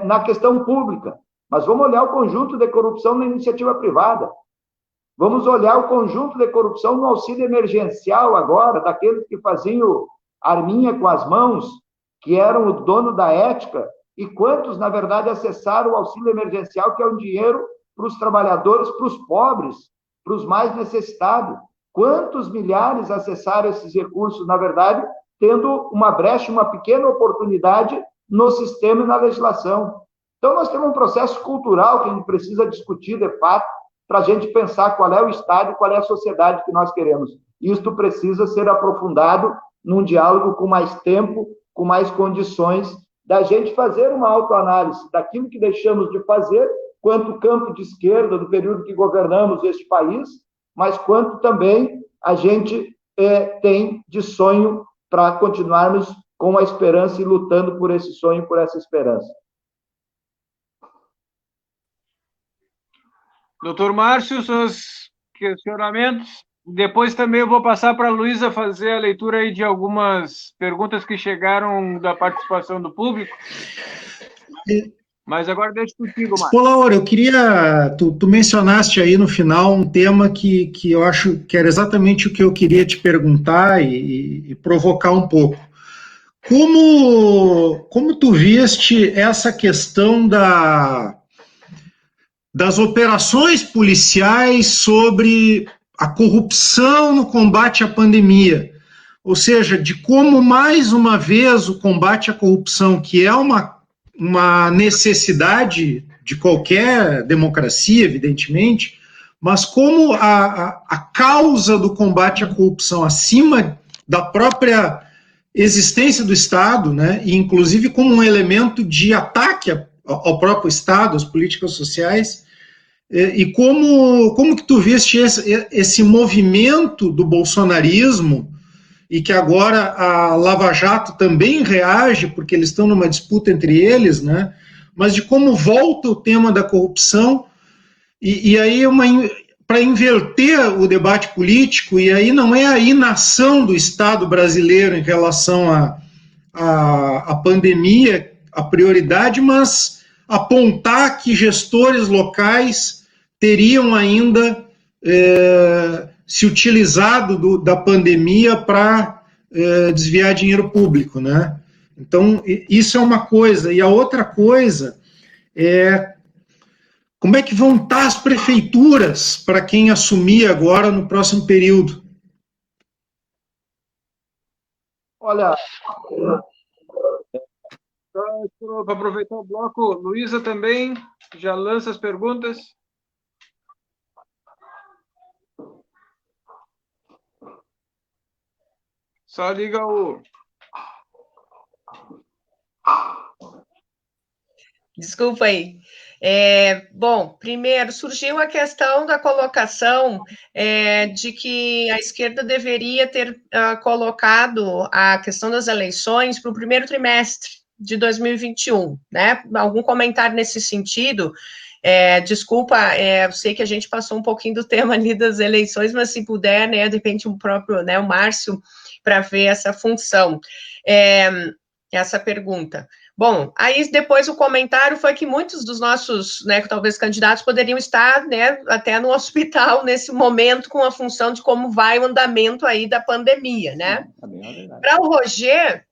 na questão pública, mas vamos olhar o conjunto de corrupção na iniciativa privada. Vamos olhar o conjunto de corrupção no auxílio emergencial agora, daqueles que faziam arminha com as mãos, que eram o dono da ética, e quantos, na verdade, acessaram o auxílio emergencial, que é um dinheiro para os trabalhadores, para os pobres, para os mais necessitados. Quantos milhares acessaram esses recursos, na verdade, tendo uma brecha, uma pequena oportunidade no sistema e na legislação. Então, nós temos um processo cultural que a gente precisa discutir, de fato, para a gente pensar qual é o Estado, qual é a sociedade que nós queremos. Isto precisa ser aprofundado num diálogo com mais tempo, com mais condições, da gente fazer uma autoanálise daquilo que deixamos de fazer, quanto campo de esquerda, do período que governamos este país, mas quanto também a gente tem de sonho para continuarmos com a esperança e lutando por esse sonho, por essa esperança. Doutor Márcio, seus questionamentos. Depois também eu vou passar para a Luísa fazer a leitura aí de algumas perguntas que chegaram da participação do público. Mas agora deixo contigo, Márcio. Spolaor, eu queria... Tu mencionaste aí no final um tema que eu acho que era exatamente o que eu queria te perguntar e provocar um pouco. Como tu viste essa questão das operações policiais sobre a corrupção no combate à pandemia? Ou seja, de como, mais uma vez, o combate à corrupção, que é uma necessidade de qualquer democracia, evidentemente, mas como a causa do combate à corrupção, acima da própria existência do Estado, né, e inclusive como um elemento de ataque ao próprio Estado, às políticas sociais, e como que tu viste esse movimento do bolsonarismo, e que agora a Lava Jato também reage, porque eles estão numa disputa entre eles, né, mas de como volta o tema da corrupção, e aí para inverter o debate político, e aí não é a inação do Estado brasileiro em relação à pandemia, a prioridade, mas apontar que gestores locais teriam ainda se utilizado da pandemia para desviar dinheiro público, né? Então, isso é uma coisa. E a outra coisa é como é que vão estar as prefeituras para quem assumir agora no próximo período? Olha, para aproveitar o bloco, Luísa também já lança as perguntas. Só liga o... Desculpa aí. Bom, primeiro, surgiu a questão da colocação de que a esquerda deveria ter colocado a questão das eleições para o primeiro trimestre de 2021, né? Algum comentário nesse sentido? Desculpa, eu sei que a gente passou um pouquinho do tema ali das eleições, mas se puder, né, de repente o próprio, né, o Márcio, para ver essa função, essa pergunta. Bom, aí depois o comentário foi que muitos dos nossos, né, talvez candidatos poderiam estar, né, até no hospital nesse momento com a função de como vai o andamento aí da pandemia, né? Para o Roger,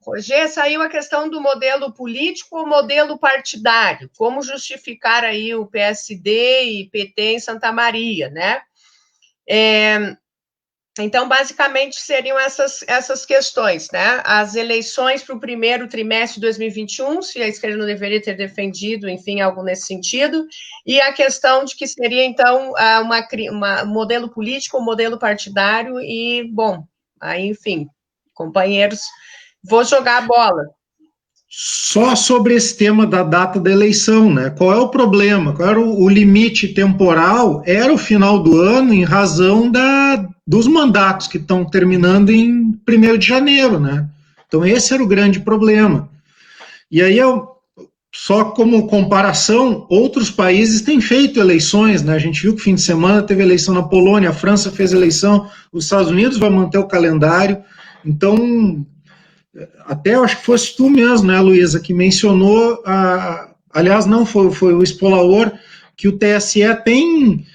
saiu a questão do modelo político ou modelo partidário, como justificar aí o PSD e PT em Santa Maria, né? Então, basicamente, seriam essas questões, né? As eleições para o primeiro trimestre de 2021, se a esquerda não deveria ter defendido, enfim, algo nesse sentido, e a questão de que seria, então, um modelo político, um modelo partidário, e, bom, aí, enfim, companheiros, vou jogar a bola. Só sobre esse tema da data da eleição, né? Qual é o problema? Qual era o limite temporal? Era o final do ano em razão dos mandatos que estão terminando em 1º de janeiro, né? Então esse era o grande problema. E aí, só como comparação, outros países têm feito eleições, né? A gente viu que fim de semana teve eleição na Polônia, a França fez eleição, os Estados Unidos vai manter o calendário. Então, até eu acho que fosse tu mesmo, né, Luísa, que mencionou, aliás, não, foi o Spolaor, que o TSE tem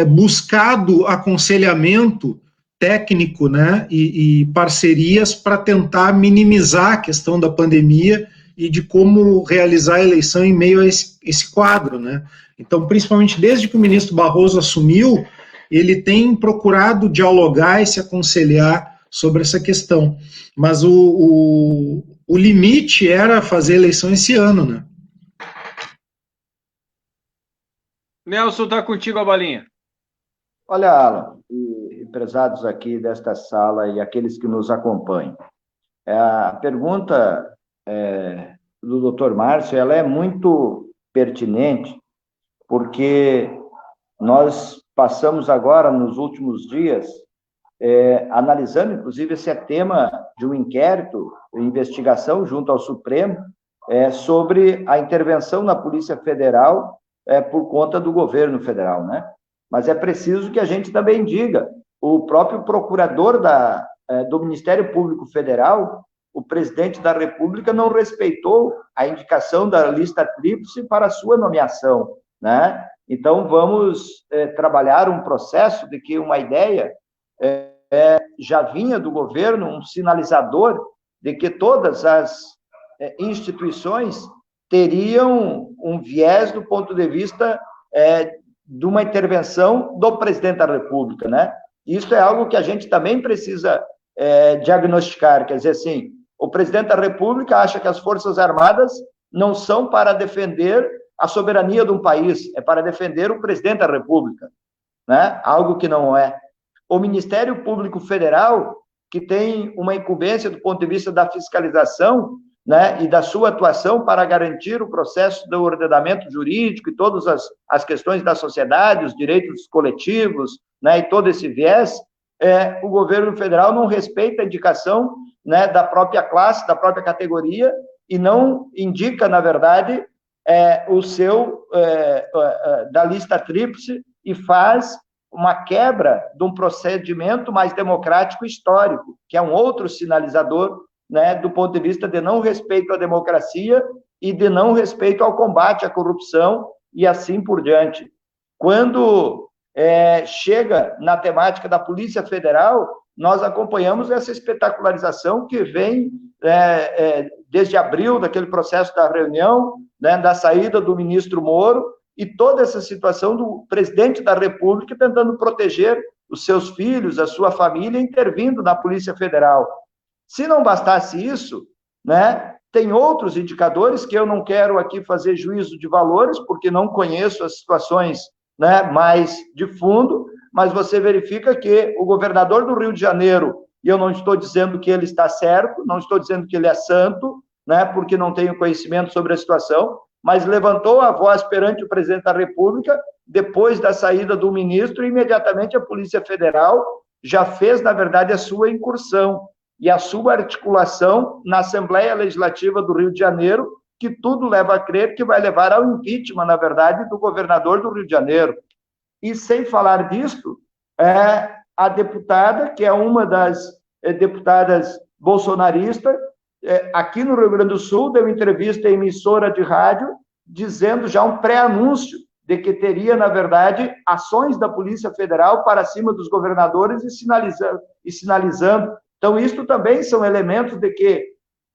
buscado aconselhamento técnico, né, e parcerias para tentar minimizar a questão da pandemia e de como realizar a eleição em meio a esse quadro, né. Então, principalmente desde que o ministro Barroso assumiu, ele tem procurado dialogar e se aconselhar sobre essa questão. Mas o limite era fazer eleição esse ano, né? Nelson, está contigo a balinha. Olha, Alan, e prezados aqui desta sala e aqueles que nos acompanham. A pergunta do Dr. Márcio, ela é muito pertinente, porque nós passamos agora, nos últimos dias, analisando, inclusive, esse tema de um inquérito, investigação junto ao Supremo, sobre a intervenção na Polícia Federal por conta do governo federal, né? Mas é preciso que a gente também diga, o próprio procurador do Ministério Público Federal, o presidente da República, não respeitou a indicação da lista tríplice para a sua nomeação, né? Então, vamos trabalhar um processo de que uma ideia já vinha do governo, um sinalizador de que todas as instituições teriam um viés do ponto de vista de uma intervenção do presidente da República, né? Isso é algo que a gente também precisa diagnosticar, quer dizer assim, o presidente da República acha que as Forças Armadas não são para defender a soberania de um país, é para defender o presidente da República, né? Algo que não é. O Ministério Público Federal, que tem uma incumbência do ponto de vista da fiscalização, né, e da sua atuação para garantir o processo do ordenamento jurídico e todas as questões da sociedade, os direitos coletivos, né, e todo esse viés, o governo federal não respeita a indicação, né, da própria classe, da própria categoria, e não indica, na verdade, da lista tríplice, e faz uma quebra de um procedimento mais democrático histórico, que é um outro sinalizador, né, do ponto de vista de não respeito à democracia e de não respeito ao combate à corrupção e assim por diante. Quando chega na temática da Polícia Federal, nós acompanhamos essa espetacularização que vem desde abril, daquele processo da reunião, né, da saída do ministro Moro, e toda essa situação do presidente da República tentando proteger os seus filhos, a sua família, intervindo na Polícia Federal. Se não bastasse isso, né, tem outros indicadores que eu não quero aqui fazer juízo de valores, porque não conheço as situações, né, mais de fundo, mas você verifica que o governador do Rio de Janeiro, e eu não estou dizendo que ele está certo, não estou dizendo que ele é santo, né, porque não tenho conhecimento sobre a situação, mas levantou a voz perante o presidente da República, depois da saída do ministro, e imediatamente a Polícia Federal já fez, na verdade, a sua incursão e a sua articulação na Assembleia Legislativa do Rio de Janeiro, que tudo leva a crer que vai levar ao impeachment, na verdade, do governador do Rio de Janeiro. E, sem falar disso, a deputada, que é uma das deputadas bolsonaristas, aqui no Rio Grande do Sul, deu entrevista em emissora de rádio, dizendo já um pré-anúncio de que teria, na verdade, ações da Polícia Federal para cima dos governadores e sinalizando. Então, isso também são elementos de que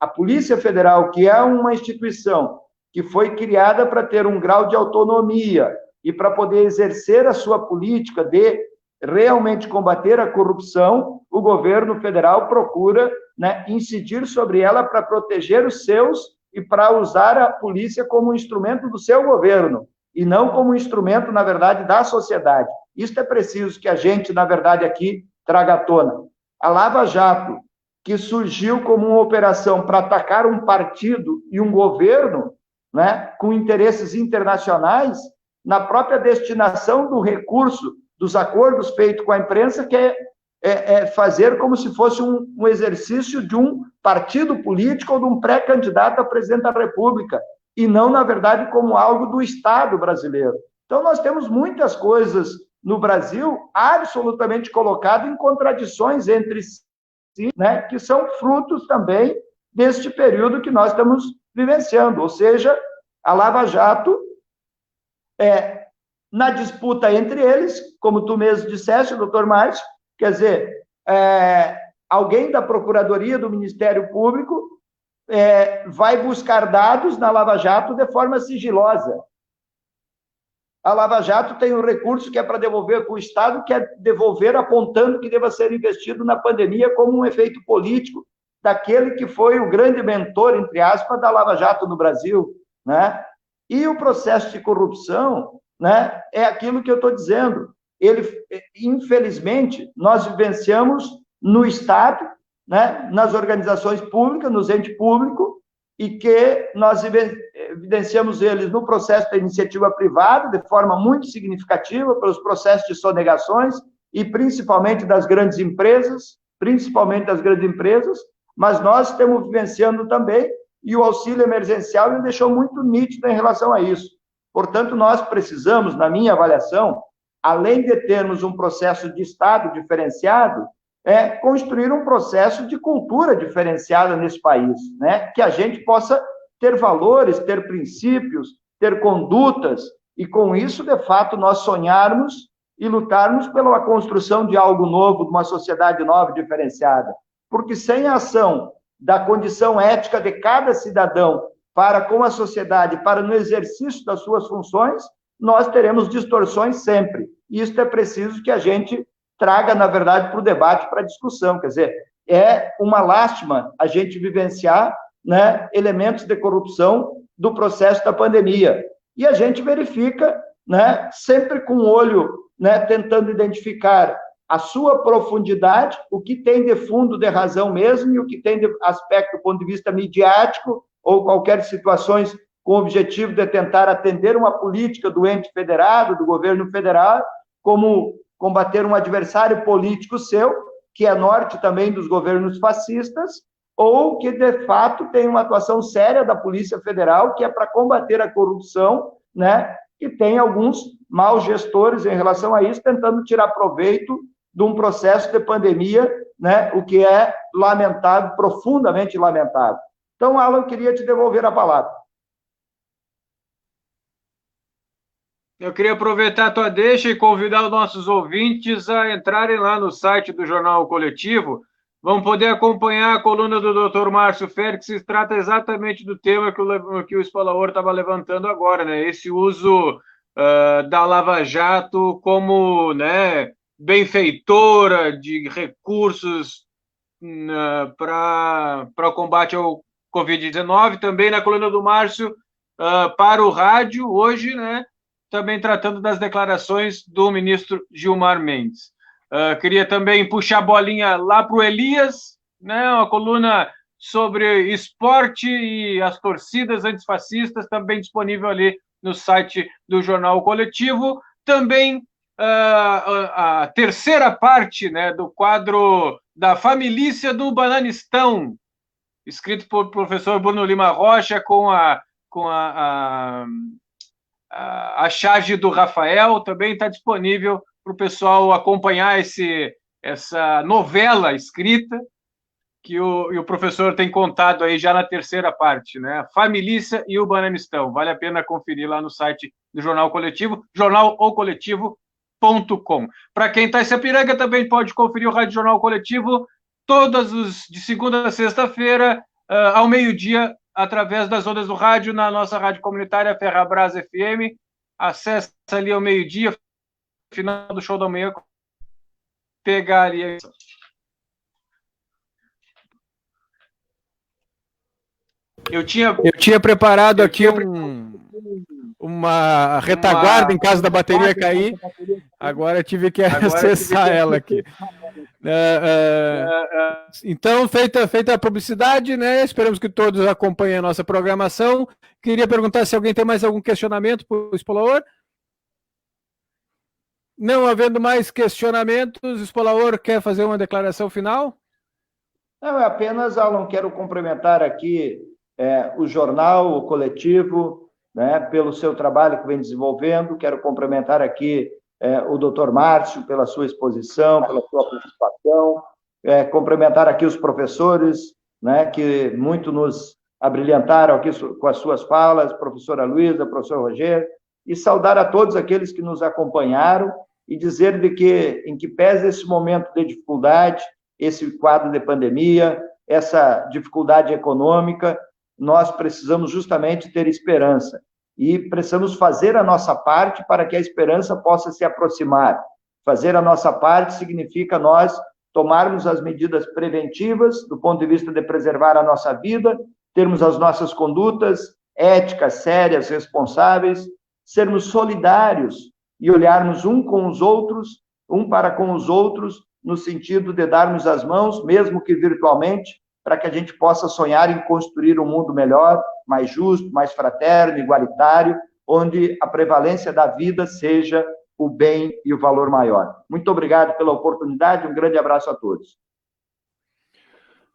a Polícia Federal, que é uma instituição que foi criada para ter um grau de autonomia e para poder exercer a sua política de realmente combater a corrupção, o governo federal procura, né, incidir sobre ela para proteger os seus e para usar a polícia como um instrumento do seu governo, e não como um instrumento, na verdade, da sociedade. Isso é preciso que a gente, na verdade, aqui traga à tona. A Lava Jato, que surgiu como uma operação para atacar um partido e um governo, né, com interesses internacionais, na própria destinação do recurso dos acordos feitos com a imprensa, que é fazer como se fosse um exercício de um partido político ou de um pré-candidato a presidente da República, e não, na verdade, como algo do Estado brasileiro. Então, nós temos muitas coisas no Brasil absolutamente colocadas em contradições entre si, né, que são frutos também deste período que nós estamos vivenciando, ou seja, a Lava Jato, na disputa entre eles, como tu mesmo disseste, doutor Márcio, quer dizer, alguém da Procuradoria do Ministério Público vai buscar dados na Lava Jato de forma sigilosa. A Lava Jato tem um recurso que é para devolver para o Estado, que é devolver apontando que deva ser investido na pandemia como um efeito político daquele que foi o grande mentor, entre aspas, da Lava Jato no Brasil, né? E o processo de corrupção, né, é aquilo que eu estou dizendo. Infelizmente, nós vivenciamos no Estado, né, nas organizações públicas, nos entes públicos, e que nós evidenciamos eles no processo da iniciativa privada, de forma muito significativa, pelos processos de sonegações, e principalmente das grandes empresas, mas nós estamos vivenciando também, e o auxílio emergencial ele deixou muito nítido em relação a isso. Portanto, nós precisamos, na minha avaliação, além de termos um processo de Estado diferenciado, construir um processo de cultura diferenciada nesse país, né? Que a gente possa ter valores, ter princípios, ter condutas, e com isso, de fato, nós sonharmos e lutarmos pela construção de algo novo, de uma sociedade nova e diferenciada. Porque sem a ação da condição ética de cada cidadão para com a sociedade, para no exercício das suas funções, nós teremos distorções sempre. E isso é preciso que a gente traga, na verdade, para o debate, para a discussão. Quer dizer, é uma lástima a gente vivenciar, né, elementos de corrupção do processo da pandemia. E a gente verifica, né, sempre com o olho, né, tentando identificar a sua profundidade, o que tem de fundo de razão mesmo e o que tem de aspecto do ponto de vista midiático ou qualquer situações com o objetivo de tentar atender uma política do ente federado, do governo federal, como combater um adversário político seu, que é norte também dos governos fascistas, ou que, de fato, tem uma atuação séria da Polícia Federal, que é para combater a corrupção, né? E tem alguns maus gestores em relação a isso, tentando tirar proveito de um processo de pandemia, né? O que é lamentável, profundamente lamentável. Então, Alan, eu queria te devolver a palavra. Eu queria aproveitar a tua deixa e convidar os nossos ouvintes a entrarem lá no site do Jornal Coletivo. Vão poder acompanhar a coluna do Dr. Márcio Félix, que trata exatamente do tema que o Spalaor estava levantando agora, né? Esse uso da Lava Jato como, né, benfeitora de recursos para o combate ao Covid-19. Também na coluna do Márcio para o rádio, hoje, né? Também tratando das declarações do ministro Gilmar Mendes. Queria também puxar a bolinha lá para o Elias, né, uma coluna sobre esporte e as torcidas antifascistas, também disponível ali no site do Jornal Coletivo. Também a terceira parte, né, do quadro da Família do Bananistão, escrito por professor Bruno Lima Rocha, com a charge do Rafael. Também está disponível para o pessoal acompanhar essa novela escrita que o professor tem contado aí já na terceira parte, né? Família e o Bananistão. Vale a pena conferir lá no site do Jornal Coletivo, jornalocoletivo.com. Para quem está em Sapiranga, também pode conferir o Rádio Jornal Coletivo de segunda a sexta-feira, ao meio-dia, através das ondas do rádio, na nossa rádio comunitária Ferrabras FM. Acesse ali ao meio-dia, final do show da manhã, pegar ali. Eu tinha preparado aqui uma retaguarda em caso da bateria cair. Agora tive que acessar ela aqui. Então, feita a publicidade, né? Esperamos que todos acompanhem a nossa programação. Queria perguntar se alguém tem mais algum questionamento para o Spolaor. Não havendo mais questionamentos, o Spolaor quer fazer uma declaração final? Não, é apenas, Alan, quero cumprimentar aqui o jornal, o coletivo, né, pelo seu trabalho que vem desenvolvendo. Quero cumprimentar aqui o doutor Márcio pela sua exposição, pela sua participação. Cumprimentar aqui os professores, né, que muito nos abrilhantaram aqui com as suas falas, professora Luísa, professor Rogério, e saudar a todos aqueles que nos acompanharam e dizer de que, em que pese esse momento de dificuldade, esse quadro de pandemia, essa dificuldade econômica, nós precisamos justamente ter esperança e precisamos fazer a nossa parte para que a esperança possa se aproximar. Fazer a nossa parte significa nós tomarmos as medidas preventivas do ponto de vista de preservar a nossa vida, termos as nossas condutas éticas, sérias, responsáveis, sermos solidários e olharmos um para com os outros, no sentido de darmos as mãos, mesmo que virtualmente, para que a gente possa sonhar em construir um mundo melhor, mais justo, mais fraterno, igualitário, onde a prevalência da vida seja o bem e o valor maior. Muito obrigado pela oportunidade, um grande abraço a todos.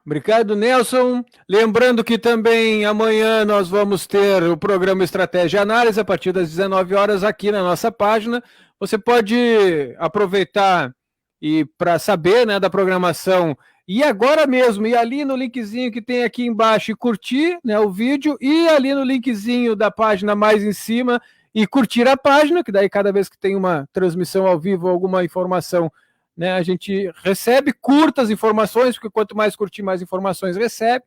Obrigado, Nelson. Lembrando que também amanhã nós vamos ter o programa Estratégia e Análise a partir das 19 horas aqui na nossa página. Você pode aproveitar e para saber, né, da programação e agora mesmo ir ali no linkzinho que tem aqui embaixo e curtir, né, o vídeo, e ali no linkzinho da página mais em cima e curtir a página, que daí cada vez que tem uma transmissão ao vivo, alguma informação, né, a gente recebe, curta as informações, porque quanto mais curtir, mais informações recebe,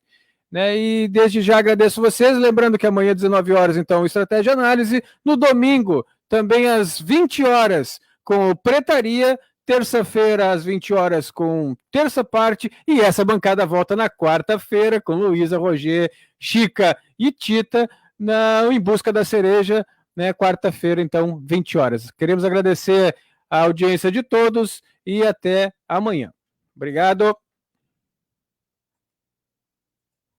né, e desde já agradeço vocês, lembrando que amanhã às 19 horas, então, Estratégia e Análise, no domingo, também às 20 horas, com o Pretaria, terça-feira às 20 horas com terça parte, e essa bancada volta na quarta-feira com Luísa, Roger, Chica e Tita, Em Busca da Cereja, né, quarta-feira, então, 20 horas. Queremos agradecer a audiência de todos e até amanhã. Obrigado.